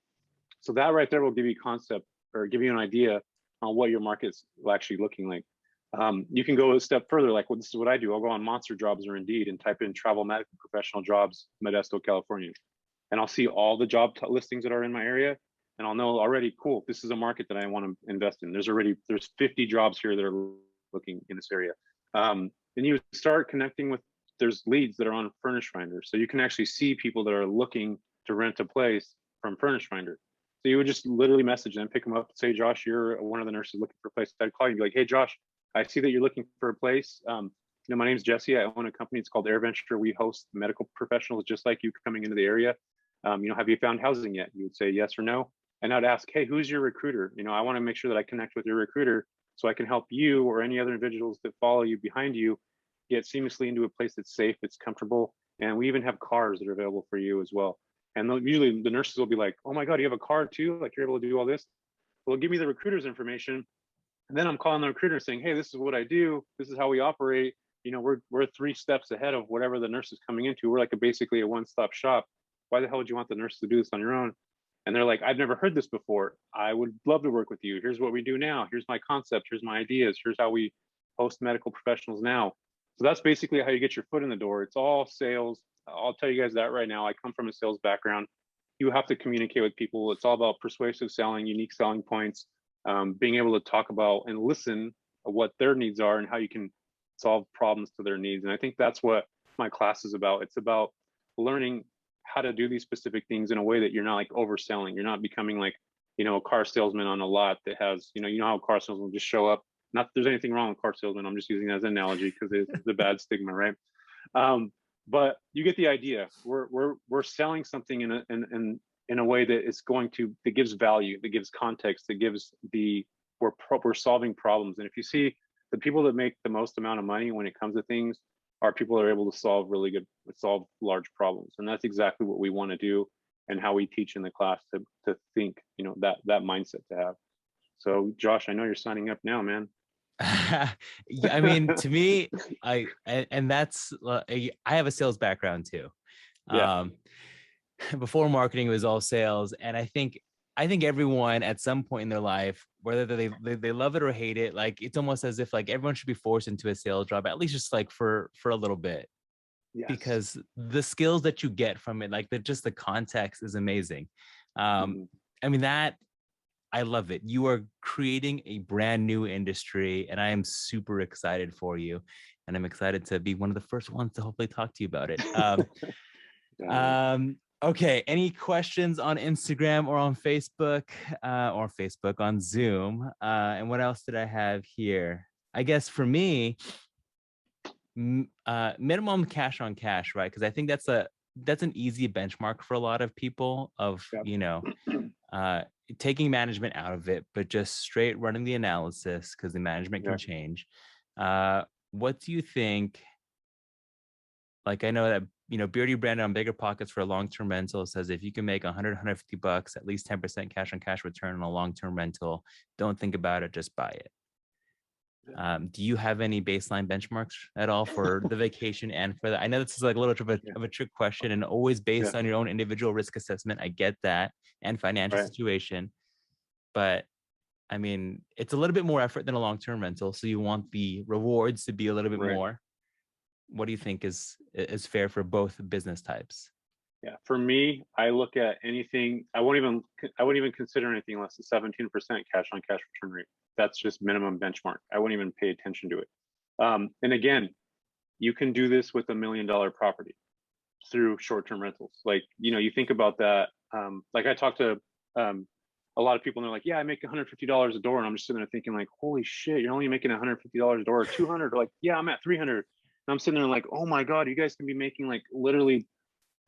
So that right there will give you concept, or give you an idea on what your market's actually looking like. You can go a step further. Like, this is what I do. I'll go on Monster Jobs or Indeed and type in travel medical professional jobs, Modesto, California. And I'll see all the job listings that are in my area. And I'll know already, cool, this is a market that I want to invest in. There's 50 jobs here that are looking in this area. And you start connecting with, there's leads that are on Furnish Finder. So you can actually see people that are looking to rent a place from Furnish Finder. So you would just literally message them, pick them up, say, Josh, you're one of the nurses looking for a place. I'd call you and be like, hey, Josh, I see that you're looking for a place. My name's Jesse. I own a company. It's called AirVenture. We host medical professionals just like you coming into the area. Have you found housing yet? You would say yes or no. And I'd ask, hey, who's your recruiter? I want to make sure that I connect with your recruiter so I can help you or any other individuals that follow you behind you get seamlessly into a place that's safe, it's comfortable. And we even have cars that are available for you as well. And usually the nurses will be like, oh my God, you have a car too? Like you're able to do all this? Well, give me the recruiter's information. And then I'm calling the recruiter saying, hey, this is what I do. This is how we operate. You know, we're 3 steps ahead of whatever the nurse is coming into. We're like basically a one-stop shop. Why the hell would you want the nurse to do this on your own? And they're like, I've never heard this before. I would love to work with you. Here's what we do now. Here's my concept. Here's my ideas. Here's how we host medical professionals now. So that's basically how you get your foot in the door. It's all sales. I'll tell you guys that right now. I come from a sales background. You have to communicate with people. It's all about persuasive selling, unique selling points, being able to talk about and listen to what their needs are and how you can solve problems to their needs. And I think that's what my class is about. It's about learning how to do these specific things in a way that you're not like overselling. You're not becoming like, you know, a car salesman on a lot that has, you know how car salesmen just show up. Not that there's anything wrong with car salesmen. I'm just using that as an analogy because it's a bad stigma, right? But you get the idea. We're selling something in a way that is going to, that gives value, that gives context, that gives we're solving problems. And if you see the people that make the most amount of money when it comes to things are people that are able to solve large problems. And that's exactly what we want to do and how we teach in the class to think, you know, that mindset to have. So Josh, I know you're signing up now, man. Yeah, I mean, to me, and that's, I have a sales background too. Yeah. Before marketing, it was all sales. And I think everyone at some point in their life, whether they love it or hate it, like it's almost as if like everyone should be forced into a sales job, at least just like for a little bit. Yes. Because the skills that you get from it, like just the context is amazing. I mean, I love it. You are creating a brand new industry, and I am super excited for you. And I'm excited to be one of the first ones to hopefully talk to you about it. Okay. Any questions on Instagram or on Facebook, on Zoom? And what else did I have here? I guess for me, minimum cash on cash, right? Because I think that's an easy benchmark for a lot of people of, you know, taking management out of it, but just straight running the analysis because the management can change. What do you think? Like, I know that, you know, Beardy Brandon on Bigger Pockets for a long-term rental says if you can make $150, at least 10% cash on cash return on a long-term rental, don't think about it, just buy it. Do you have any baseline benchmarks at all for the vacation and for that? I know this is like a little bit of a trick question and always based on your own individual risk assessment. I get that, and financial situation, but I mean, it's a little bit more effort than a long-term rental. So you want the rewards to be a little bit more. What do you think is fair for both business types? Yeah, for me, I look at anything. I wouldn't even consider anything less than 17% cash on cash return rate. That's just minimum benchmark. I wouldn't even pay attention to it. And again, you can do this with $1 million property through short-term rentals. Like, you know, you think about that. Like I talked to a lot of people and they're like, yeah, I make $150 a door. And I'm just sitting there thinking like, holy shit, you're only making $150 a door, or 200. Or like, yeah, I'm at 300. And I'm sitting there like, oh my God, you guys can be making like literally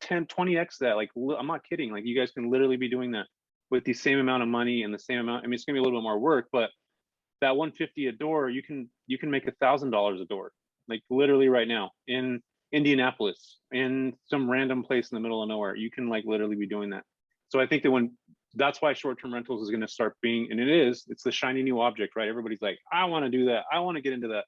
10, 20x that. Like, I'm not kidding. Like, you guys can literally be doing that with the same amount of money and the same amount. I mean, it's gonna be a little bit more work, but that 150 a door, you can make $1,000 a door, like literally right now in Indianapolis, in some random place in the middle of nowhere. You can like literally be doing that. So I think that that's why short-term rentals is going to start being, and it's the shiny new object, right? Everybody's like, I want to do that. I want to get into that.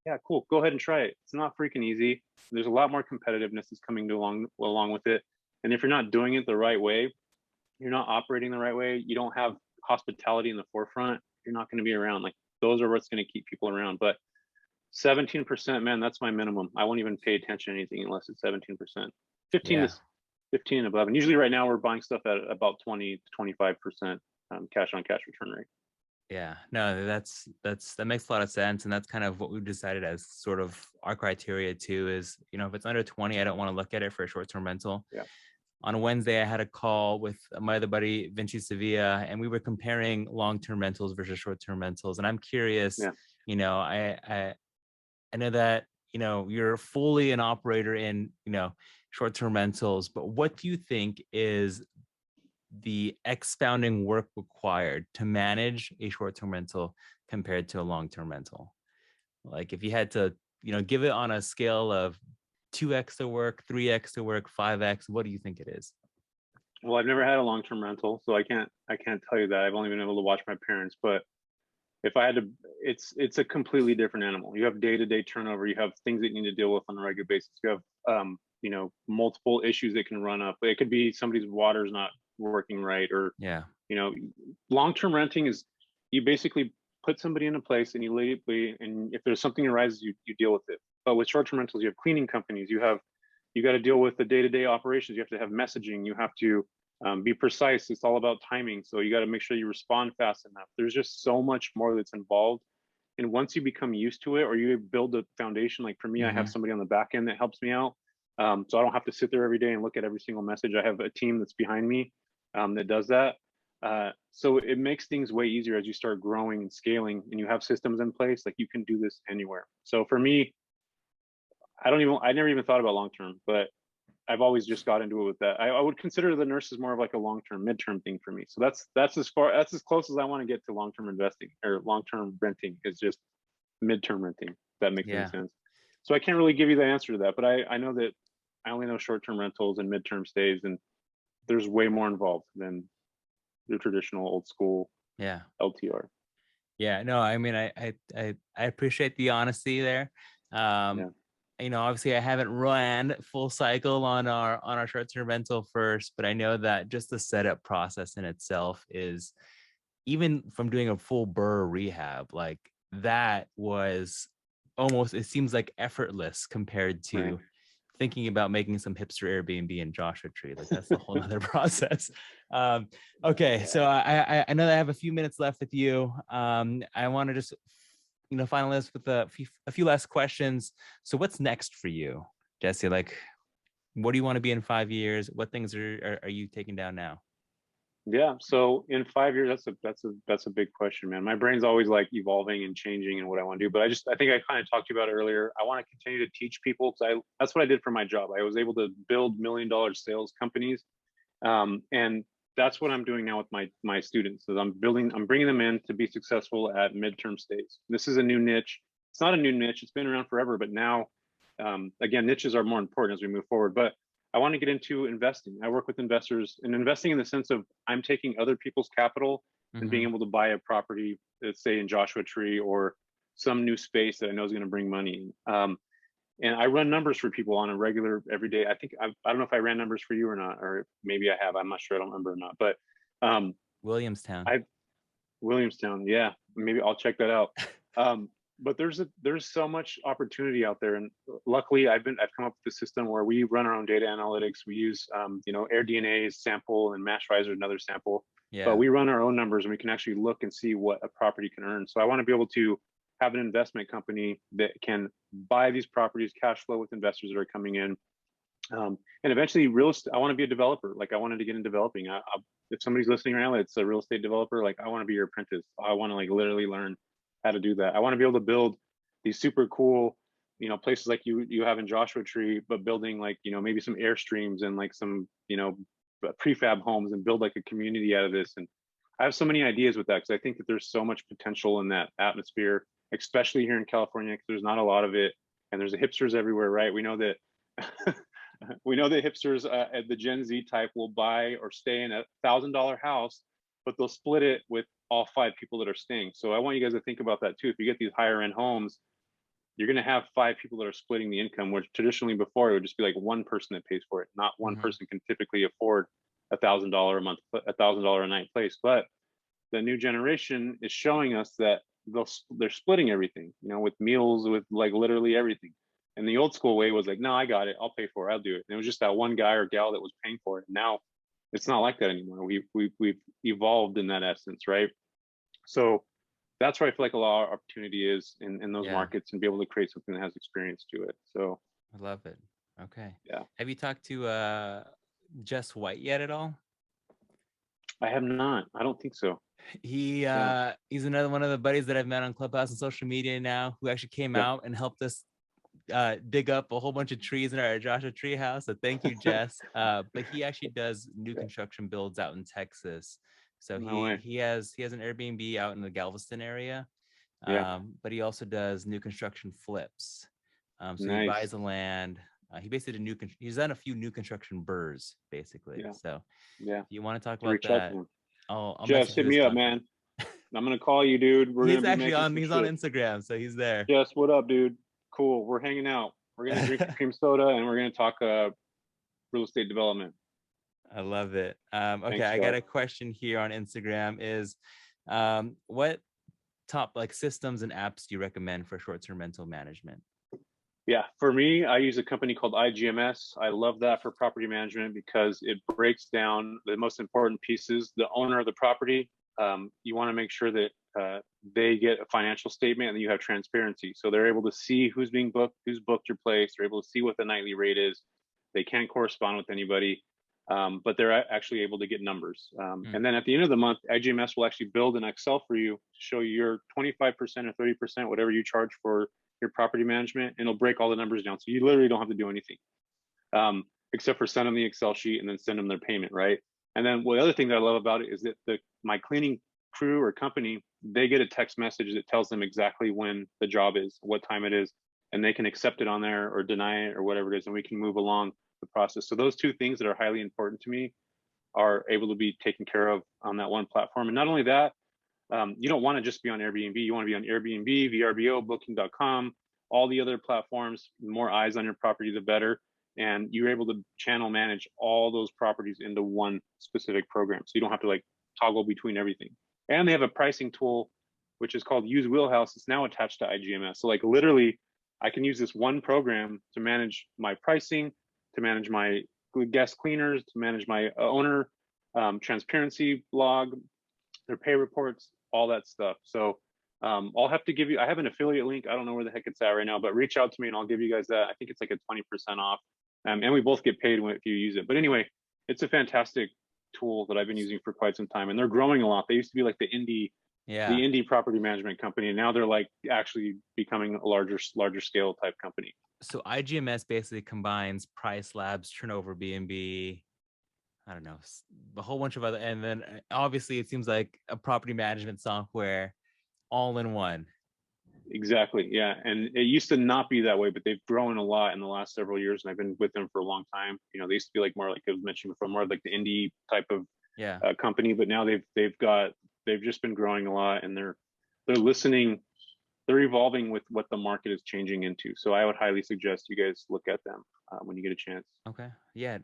Yeah, cool. Go ahead and try it. It's not freaking easy. There's a lot more competitiveness that's coming along with it. And if you're not doing it the right way, you're not operating the right way, you don't have hospitality in the forefront, you're not going to be around. Like, those are what's going to keep people around. But 17%, man, that's my minimum. I won't even pay attention to anything unless it's 17%. 15 and above. And usually right now we're buying stuff at about 20 to 25% cash on cash return rate. Yeah, no, that makes a lot of sense. And that's kind of what we've decided as sort of our criteria too, is, you know, if it's under 20, I don't want to look at it for a short-term rental. Yeah. On a Wednesday, I had a call with my other buddy, Vinci Sevilla, and we were comparing long-term rentals versus short-term rentals. And I'm curious, you know, I know that, you know, you're fully an operator in, you know, short-term rentals, but what do you think is the expounding work required to manage a short-term rental compared to a long-term rental? Like, if you had to, you know, give it on a scale of 2x the work, 3x the work, 5x, what do you think it is? Well, I've never had a long-term rental, so I can't tell you that. I've only been able to watch my parents, but if I had to, it's a completely different animal. You have day-to-day turnover. You have things that you need to deal with on a regular basis. You have multiple issues that can run up. It could be somebody's water's not working right, or Yeah. you know, long-term renting is you basically put somebody in a place and you leave, and if there's something arises, you deal with it. But with short-term rentals, you have cleaning companies. You got to deal with the day-to-day operations. You have to have messaging. You have to be precise. It's all about timing. So you got to make sure you respond fast enough. There's just so much more that's involved. And once you become used to it, or you build a foundation, like for me, I have Hmm. somebody on the back end that helps me out. So I don't have to sit there every day and look at every single message. I have a team that's behind me that does that. So it makes things way easier as you start growing and scaling, and you have systems in place. Like you can do this anywhere. So for me, I never even thought about long term, but I've always just got into it with that. I would consider the nurses more of like a long term, midterm thing for me. So that's as close as I want to get to long term investing or long term renting is just midterm renting. If that makes any Yeah. sense. So I can't really give you the answer to that, but I know that I only know short term rentals and midterm stays, and there's way more involved than the traditional old school Yeah. LTR. Yeah. No, I mean, I appreciate the honesty there. Yeah. Um, obviously I haven't ran full cycle on our short-term rental first, but I know that just the setup process in itself is, even from doing a full burr rehab, like that was almost, it seems like effortless compared Right. to thinking about making some hipster Airbnb in Joshua Tree. Like that's a whole nother process. Okay, so I know that I have a few minutes left with you. I want to just finalize with a few last questions. So what's next for you, Jesse? Like, what do you want to be in 5 years? What things are you taking down now? Yeah. So in 5 years, that's a big question, man. My brain's always like evolving and changing and what I want to do. But I think I kind of talked to you about it earlier. I want to continue to teach people because that's what I did for my job. I was able to build $1 million sales companies, and that's what I'm doing now with my students. Is I'm bringing them in to be successful at midterm states. This is a new niche. It's not a new niche. It's been around forever, but now, again, niches are more important as we move forward. But I want to get into investing. I work with investors, and investing in the sense of I'm taking other people's capital and being Mm-hmm. able to buy a property, let's say in Joshua Tree or some new space that I know is going to bring money. And I run numbers for people on a regular, every day. I don't know if I ran numbers for you or not, or maybe I have. I'm not sure. I don't remember or not. But um, Williamstown. I Williamstown, yeah, maybe I'll check that out. Um, but there's so much opportunity out there, and luckily I've come up with a system where we run our own data analytics. We use AirDNA sample and Mashriser another sample, but Yeah. we run our own numbers and we can actually look and see what a property can earn. So I want to be able to have an investment company that can buy these properties, cash flow with investors that are coming in, and eventually real estate. I want to be a developer. Like I wanted to get in developing. If somebody's listening right now, it's a real estate developer. Like I want to be your apprentice. I want to like literally learn how to do that. I want to be able to build these super cool, places like you have in Joshua Tree, but building like, maybe some airstreams and like some, prefab homes and build like a community out of this. And I have so many ideas with that because I think that there's so much potential in that atmosphere, especially here in California, because there's not a lot of it. And there's hipsters everywhere, right? We know that we know that hipsters at the Gen Z type will buy or stay in $1,000 house, but they'll split it with all 5 people that are staying. So I want you guys to think about that too. If you get these higher end homes, you're going to have 5 people that are splitting the income, which traditionally before it would just be like one person that pays for it. Not one Mm-hmm. person can typically afford $1,000 a month, $1,000 a night place. But the new generation is showing us that they're splitting everything, with meals, with like literally everything. And the old school way was like, no, I got it, I'll pay for it, I'll do it. And it was just that one guy or gal that was paying for it. Now it's not like that anymore. We've evolved in that essence, right? So that's where I feel like a lot of opportunity is in those Yeah. markets, and be able to create something that has experience to it. So I love it. Okay. yeah, Have you talked to Jess White yet at all? I have not. I don't think so. Yeah, He's another one of the buddies that I've met on Clubhouse and social media now, who actually came yeah. out and helped us dig up a whole bunch of trees in our Joshua tree house. So thank you, Jess. But he actually does new construction builds out in Texas. So No he way. he has he has an Airbnb out in the Galveston area. Yeah, But he also does new construction flips. So he buys nice. the land, He basically he's done a few new construction burrs basically. Yeah. So Yeah. if you want to talk To about reach out to that, him. I'll Just message you hit his me up, contact. man. I'm gonna call you, dude. We're gonna He's be actually making some he's on shit. Instagram, so he's there. Jess, what up, dude? Cool. We're hanging out. We're gonna drink a cream soda and we're gonna talk real estate development. I love it. Okay, Thanks, I got Joe. a question here on Instagram. Is what top like systems and apps do you recommend for short-term rental management? Yeah, for me, I use a company called IGMS. I love that for property management because it breaks down the most important pieces. The owner of the property, you want to make sure that they get a financial statement and you have transparency. So they're able to see who's being booked, who's booked your place. They're able to see what the nightly rate is. They can't correspond with anybody, but they're actually able to get numbers. And then at the end of the month, IGMS will actually build an Excel for you to show you your 25% or 30%, whatever you charge for your property management, and it'll break all the numbers down. So you literally don't have to do anything, except for send them the Excel sheet and then send them their payment, right? And then the other thing that I love about it is that my cleaning crew or company, they get a text message that tells them exactly when the job is, what time it is, and they can accept it on there or deny it or whatever it is, and we can move along the process. So those two things that are highly important to me are able to be taken care of on that one platform. And not only that, you don't want to just be on Airbnb. You want to be on Airbnb, VRBO, Booking.com, all the other platforms. The more eyes on your property, the better. And you're able to channel manage all those properties into one specific program. So you don't have to like toggle between everything. And they have a pricing tool, which is called Use Wheelhouse. It's now attached to IGMS. So like literally, I can use this one program to manage my pricing, to manage my guest cleaners, to manage my owner transparency log, their pay reports, all that stuff. So I'll have to give you, I have an affiliate link. I don't know where the heck it's at right now, but reach out to me and I'll give you guys that. I think it's like a 20% off. And we both get paid if you use it. But anyway, it's a fantastic tool that I've been using for quite some time. And they're growing a lot. They used to be like the indie property management company. And now they're like actually becoming a larger scale type company. So IGMS basically combines Price Labs, Turnover B&B, I don't know, a whole bunch of other, and then obviously it seems like a property management software all in one. Exactly. Yeah. And it used to not be that way, but they've grown a lot in the last several years. And I've been with them for a long time. You know, they used to be like more like I was mentioning before, more like the indie type of company, but now they've just been growing a lot, and they're listening, they're evolving with what the market is changing into. So I would highly suggest you guys look at them when you get a chance. Okay. Yeah.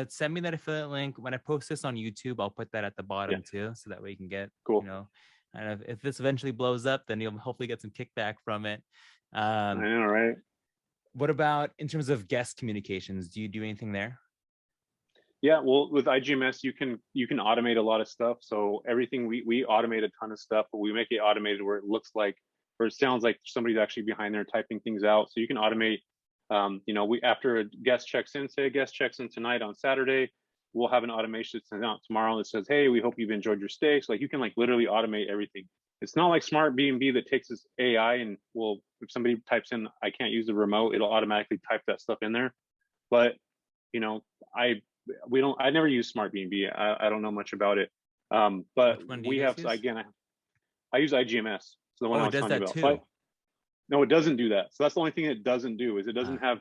Send me that affiliate link. When I post this on YouTube, I'll put that at the bottom too. So that way you can get, cool. You know, and if this eventually blows up, then you'll hopefully get some kickback from it. I know, right? What about in terms of guest communications? Do you do anything there? Yeah, well, with IGMS, you can automate a lot of stuff. So everything we automate a ton of stuff, but we make it automated where it looks like, or it sounds like somebody's actually behind there typing things out. So you can automate. You know, after a guest checks in, say a guest checks in tonight on Saturday, we'll have an automation that's sent out tomorrow that says, "Hey, we hope you've enjoyed your stay." So like you can like literally automate everything. It's not like Smart B&B that takes this AI and will, if somebody types in, "I can't use the remote," it'll automatically type that stuff in there. But you know, I never use Smart B&B. I don't know much about it. But we have, again, I use IGMS. So the one I was talking about. But, no, it doesn't do that. So that's the only thing it doesn't do is it doesn't have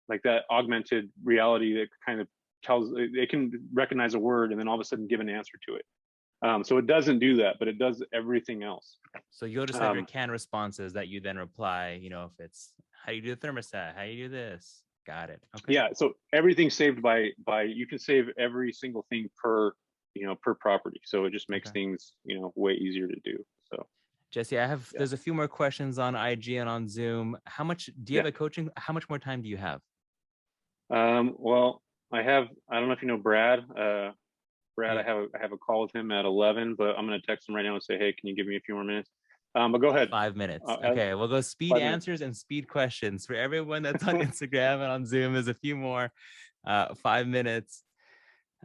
like that augmented reality that kind of tells, it can recognize a word and then all of a sudden give an answer to it. So it doesn't do that, but it does everything else. So you'll just have your canned responses that you then reply, you know, if it's how you do the thermostat, how you do this. Got it. Okay. Yeah. So everything's saved by you can save every single thing per property. So it just makes things, you know, way easier to do. So Jesse, there's a few more questions on IG and on Zoom. How much do you have a coaching? How much more time do you have? Well, I don't know if you know Brad. Brad, I have a call with him at 11, but I'm going to text him right now and say, "Hey, can you give me a few more minutes?" But go ahead. 5 minutes. Okay, we'll go speed answers and speed questions for everyone that's on Instagram and on Zoom. There's a few more. 5 minutes.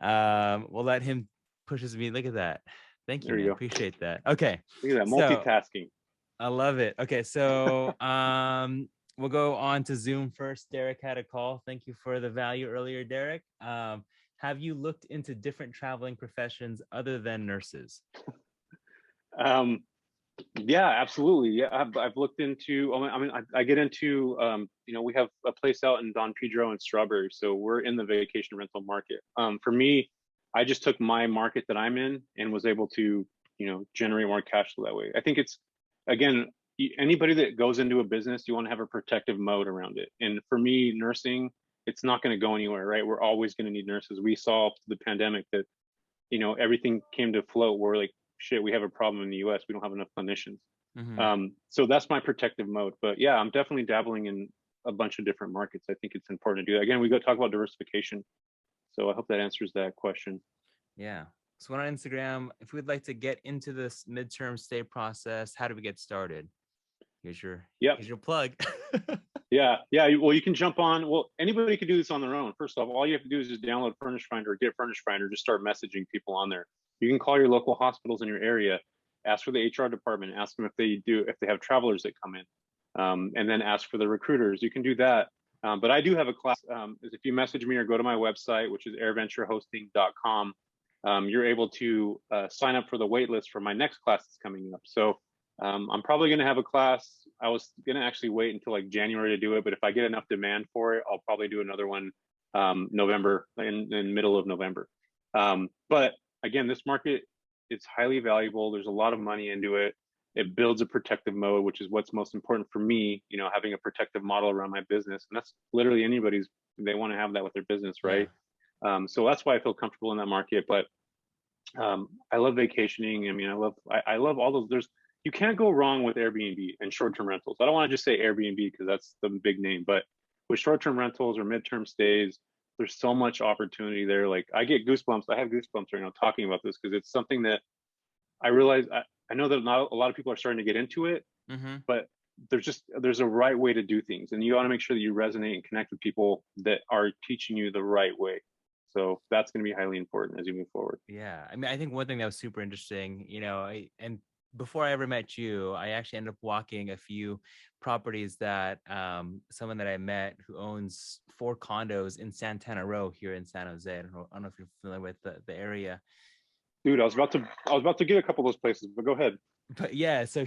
We'll let him push his meet. Look at that. Thank you, man. Appreciate that. Okay. Look at that multitasking. I love it. Okay, so we'll go on to Zoom first. Derek had a call. Thank you for the value earlier, Derek. Have you looked into different traveling professions other than nurses? Yeah, absolutely. Yeah, I've looked into. I get into. We have a place out in Don Pedro and Strawberry, so we're in the vacation rental market. For me, I just took my market that I'm in and was able to, generate more cash flow that way. I think it's, again, anybody that goes into a business, you want to have a protective mode around it. And for me, nursing, it's not going to go anywhere, right? We're always going to need nurses. We saw after the pandemic that, everything came to float. We're like, shit, we have a problem in the US. We don't have enough clinicians. Hmm. So that's my protective mode. But yeah, I'm definitely dabbling in a bunch of different markets. I think it's important to do that. Again, we go talk about diversification. So I hope that answers that question. Yeah. So on Instagram, if we'd like to get into this midterm state process, how do we get started? Here's your Yeah. here's your plug. Yeah. Yeah. Well, you can jump on. Well, anybody can do this on their own. First off, all you have to do is just download Furnish Finder or get Furnish Finder, just start messaging people on there. You can call your local hospitals in your area, ask for the HR department, ask them if they have travelers that come in, and then ask for the recruiters. You can do that. But I do have a class. Is if you message me or go to my website, which is airventurehosting.com, you're able to sign up for the wait list for my next class that's coming up. So I'm probably going to have a class. I was going to actually wait until like January to do it, but if I get enough demand for it, I'll probably do another one November, in middle of November. But again, this market, it's highly valuable. There's a lot of money into it. It builds a protective mode, which is what's most important for me, having a protective model around my business. And that's literally anybody's, they want to have that with their business, right? Yeah. So that's why I feel comfortable in that market. But I love vacationing. I mean, I love all those. You can't go wrong with Airbnb and short-term rentals. I don't want to just say Airbnb because that's the big name, but with short-term rentals or midterm stays, there's so much opportunity there. Like I get goosebumps. I have goosebumps right now talking about this because it's something that I realize. I know that not a lot of people are starting to get into it, Mm-hmm. but there's a right way to do things, and you want to make sure that you resonate and connect with people that are teaching you the right way. So that's going to be highly important as you move forward. Yeah. I mean, I think one thing that was super interesting, and before I ever met you, I actually ended up walking a few properties that someone that I met who owns 4 condos in Santana Row here in San Jose. I don't know if you're familiar with the area. Dude, I was about to get a couple of those places, but go ahead. But yeah, so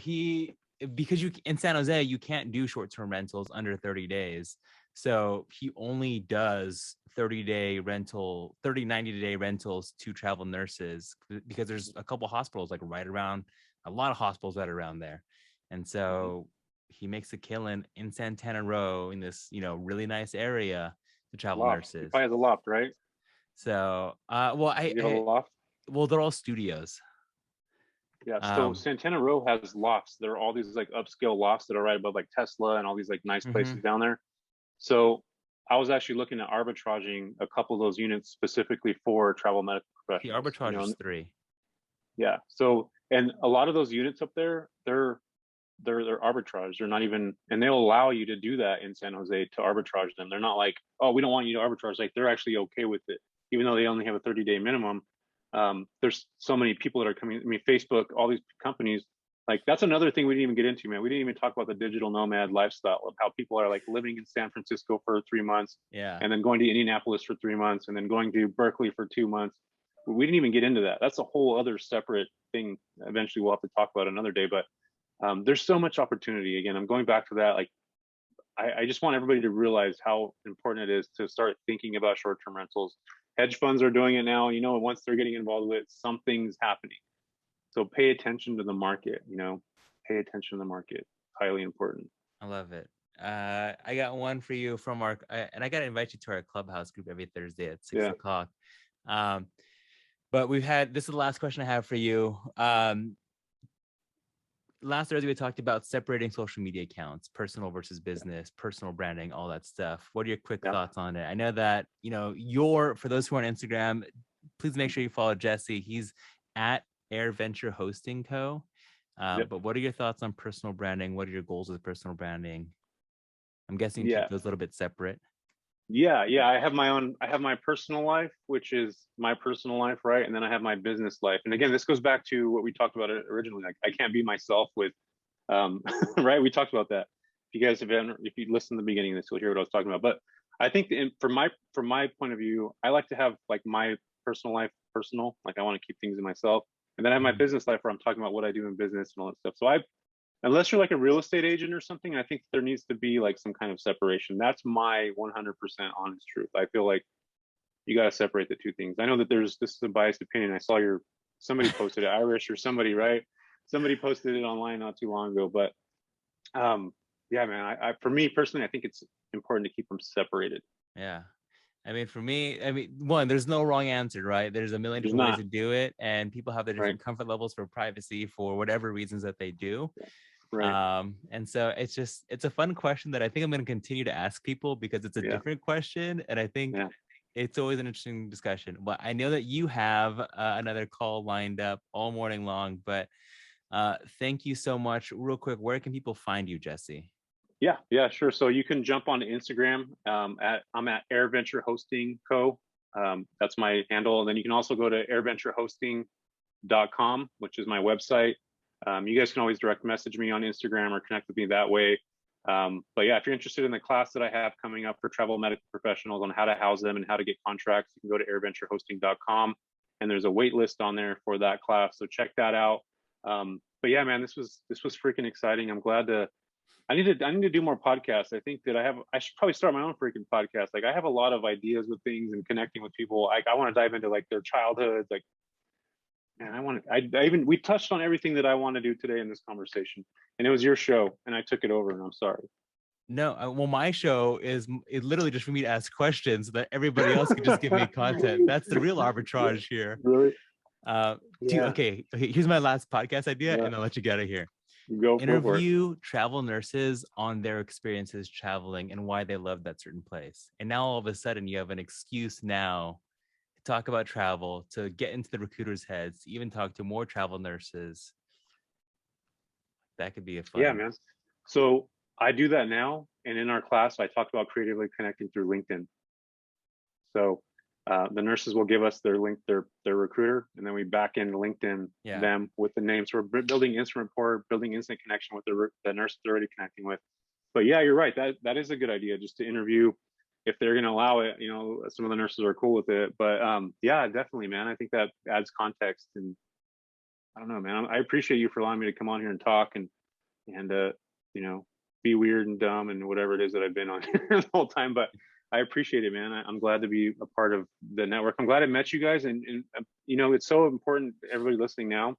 because you in San Jose, you can't do short-term rentals under 30 days. So he only does 30-day rental, 90-day rentals to travel nurses because there's a couple hospitals like right around, a lot of hospitals right around there. And so he makes a killing in Santana Row in this, really nice area to travel Loft. He nurses. probably has a loft, right? So, well, Does he have a loft? well, they're all studios. Yeah. So Um, Santana Row has lofts. There are all these like upscale lofts that are right above like Tesla and all these like nice mhm. places down there. So I was actually looking at arbitraging a couple of those units specifically for travel medical He professionals. arbitrages 3. Yeah. So and a lot of those units up there, they're arbitrage. They're not even, and they'll allow you to do that in San Jose to arbitrage them. They're not like, oh, we don't want you to arbitrage. Like they're actually okay with it, even though they only have a 30-day minimum. There's so many people that are coming. I mean, Facebook, all these companies, like that's another thing we didn't even get into, man. We didn't even talk about the digital nomad lifestyle of how people are like living in San Francisco for 3 months Yeah. and then going to Indianapolis for 3 months and then going to Berkeley for 2 months. We didn't even get into that. That's a whole other separate thing. Eventually, we'll have to talk about another day, but there's so much opportunity. Again, I'm going back to that. Like, I just want everybody to realize how important it is to start thinking about short-term rentals. Hedge funds are doing it now. Once they're getting involved with it, something's happening. So pay attention to the market. Pay attention to the market. Highly important. I love it. I got one for you from and I got to invite you to our clubhouse group every Thursday at 6 Yeah. o'clock. But this is the last question I have for you. Last Thursday, we talked about separating social media accounts, personal versus business, personal branding, all that stuff. What are your quick thoughts on it? I know that, for those who are on Instagram, please make sure you follow Jesse. He's at Air Venture Hosting Co. But what are your thoughts on personal branding? What are your goals with personal branding? I'm guessing you keep those a little bit separate. Yeah. I have my personal life, which is my personal life, right? And then I have my business life. And again, this goes back to what we talked about originally. Like I can't be myself with, right? We talked about that. If you listen to the beginning of this, you'll hear what I was talking about. But I think from my point of view, I like to have like my personal life personal. Like I want to keep things in myself. And then I have my Mhm. business life where I'm talking about what I do in business and all that stuff. So unless you're like a real estate agent or something, I think there needs to be like some kind of separation. That's my 100% honest truth. I feel like you got to separate the two things. I know that this is a biased opinion. I saw somebody posted it, Irish or somebody, right? Somebody posted it online not too long ago, but yeah, man, for me personally, I think it's important to keep them separated. Yeah. I mean, for me, one, there's no wrong answer, right? There's a million There's different ways not, to do it, and people have their right? different comfort levels for privacy for whatever reasons that they do. Right. And so it's a fun question that I think I'm going to continue to ask people because it's a Yeah. different question, and I think Yeah. it's always an interesting discussion. But I know that you have another call lined up all morning long, but thank you so much. Real quick, where can people find you, Jesse? Yeah, sure. So you can jump on Instagram. I'm at Air Venture Hosting Co. That's my handle, and then you can also go to airventurehosting.com, which is my website. You guys can always direct message me on Instagram or connect with me that way. But yeah, if you're interested in the class that I have coming up for travel medical professionals on how to house them and how to get contracts, you can go to airventurehosting.com, and there's a wait list on there for that class. So check that out. But yeah, man, this was freaking exciting. I'm glad to. I need to do more podcasts. I think that I should probably start my own freaking podcast. Like I have a lot of ideas with things and connecting with people. Like I want to dive into like their childhoods. Like, man, we touched on everything that I want to do today in this conversation, and it was your show, and I took it over, and I'm sorry. No, well, my show is literally just for me to ask questions so that everybody else can just give me content. That's the real arbitrage here. Really? Okay, here's my last podcast idea, Yeah. and I'll let you get it here. Go for it. Interview travel nurses on their experiences traveling and why they love that certain place. And now all of a sudden you have an excuse now to talk about travel, to get into the recruiters' heads, to even talk to more travel nurses. That could be a fun. Yeah, man. So I do that now, and in our class, I talked about creatively connecting through LinkedIn. So the nurses will give us their recruiter, and then we back in LinkedIn them with the names. So we're building instant rapport, building instant connection with the nurse they're already connecting with. But yeah, you're right. That is a good idea, just to interview if they're going to allow it. You know, some of the nurses are cool with it. But yeah, definitely, man. I think that adds context. And I don't know, man. I appreciate you for allowing me to come on here and talk and you know, be weird and dumb and whatever it is that I've been on here the whole time. But I appreciate it, man. I'm glad to be a part of the network. I'm glad I met you guys. And you know, it's so important, everybody listening now.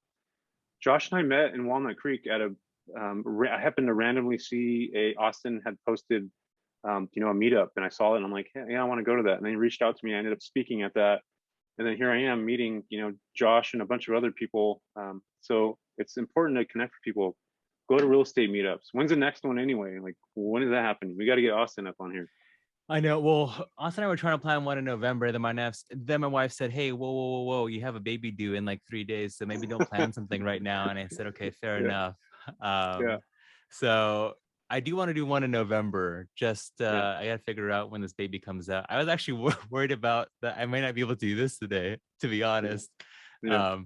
Josh and I met in Walnut Creek at I happened to randomly see Austin had posted, you know, a meetup, and I saw it and I'm like, hey, yeah, I want to go to that. And then he reached out to me. I ended up speaking at that. And then here I am meeting, you know, Josh and a bunch of other people. So it's important to connect with people. Go to real estate meetups. When's the next one anyway? Like, when is that happening? We got to get Austin up on here. I know. Well, Austin and I were trying to plan one in November. Then my wife said, "Hey, whoa, you have a baby due in like 3 days, so maybe don't plan something right now." And I said, "Okay, fair enough." So I do want to do one in November. Just I got to figure out when this baby comes out. I was actually worried about that. I might not be able to do this today, to be honest. But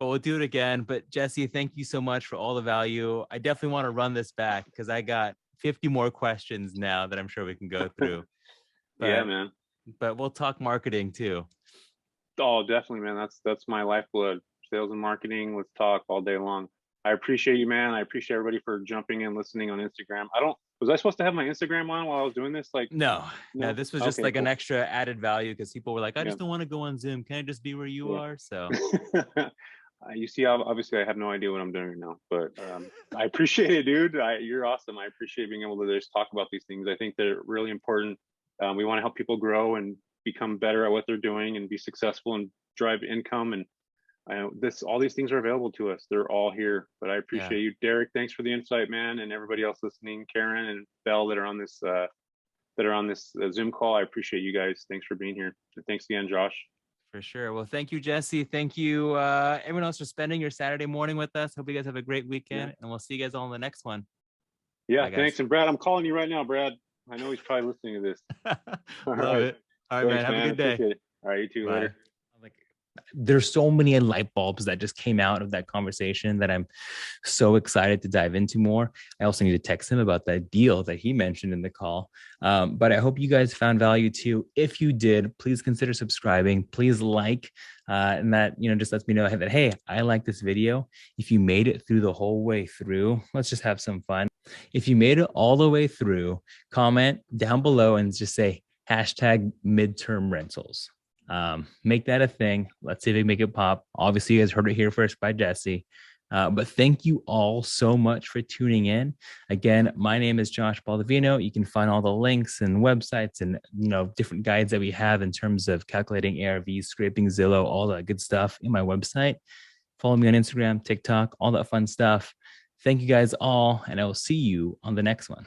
we'll do it again. But Jesse, thank you so much for all the value. I definitely want to run this back because I got 50 more questions now that I'm sure we can go through. But, yeah, man. But we'll talk marketing too. Oh, definitely, man. That's my lifeblood. Sales and marketing. Let's talk all day long. I appreciate you, man. I appreciate everybody for jumping in, listening on Instagram. Was I supposed to have my Instagram on while I was doing this? Like, no, this was just like an extra added value because people were like, I just don't want to go on Zoom. Can I just be where you are? So you see, obviously I have no idea what I'm doing right now, but I appreciate it, dude. You're awesome. I appreciate being able to just talk about these things. I think they're really important. We want to help people grow and become better at what they're doing and be successful and drive income. And all these things are available to us. They're all here. But I appreciate you, Derek. Thanks for the insight, man, and everybody else listening, Karen and Belle that are on this Zoom call. I appreciate you guys. Thanks for being here. And thanks again, Josh. For sure. Well, thank you, Jesse. Thank you, everyone else, for spending your Saturday morning with us. Hope you guys have a great weekend, and we'll see you guys all in the next one. Yeah, thanks. And Brad, I'm calling you right now, Brad. I know he's probably listening to this. Love it. All right, man. Have a good day. All right, you too. Bye. Later. there's so many light bulbs that just came out of that conversation that I'm so excited to dive into more. I also need to text him about that deal that he mentioned in the call. But I hope you guys found value too. If you did, please consider subscribing. Please like, and that, just lets me know that, hey, I like this video. If you made it through the whole way through, let's just have some fun. If you made it all the way through, comment down below and just say hashtag midterm rentals. Make that a thing. Let's see if we make it pop. Obviously, you guys heard it here first by Jesse. But thank you all so much for tuning in. Again, my name is Josh Baldovino. You can find all the links and websites and different guides that we have in terms of calculating ARVs, scraping Zillow, all that good stuff in my website. Follow me on Instagram, TikTok, all that fun stuff. Thank you guys all, and I will see you on the next one.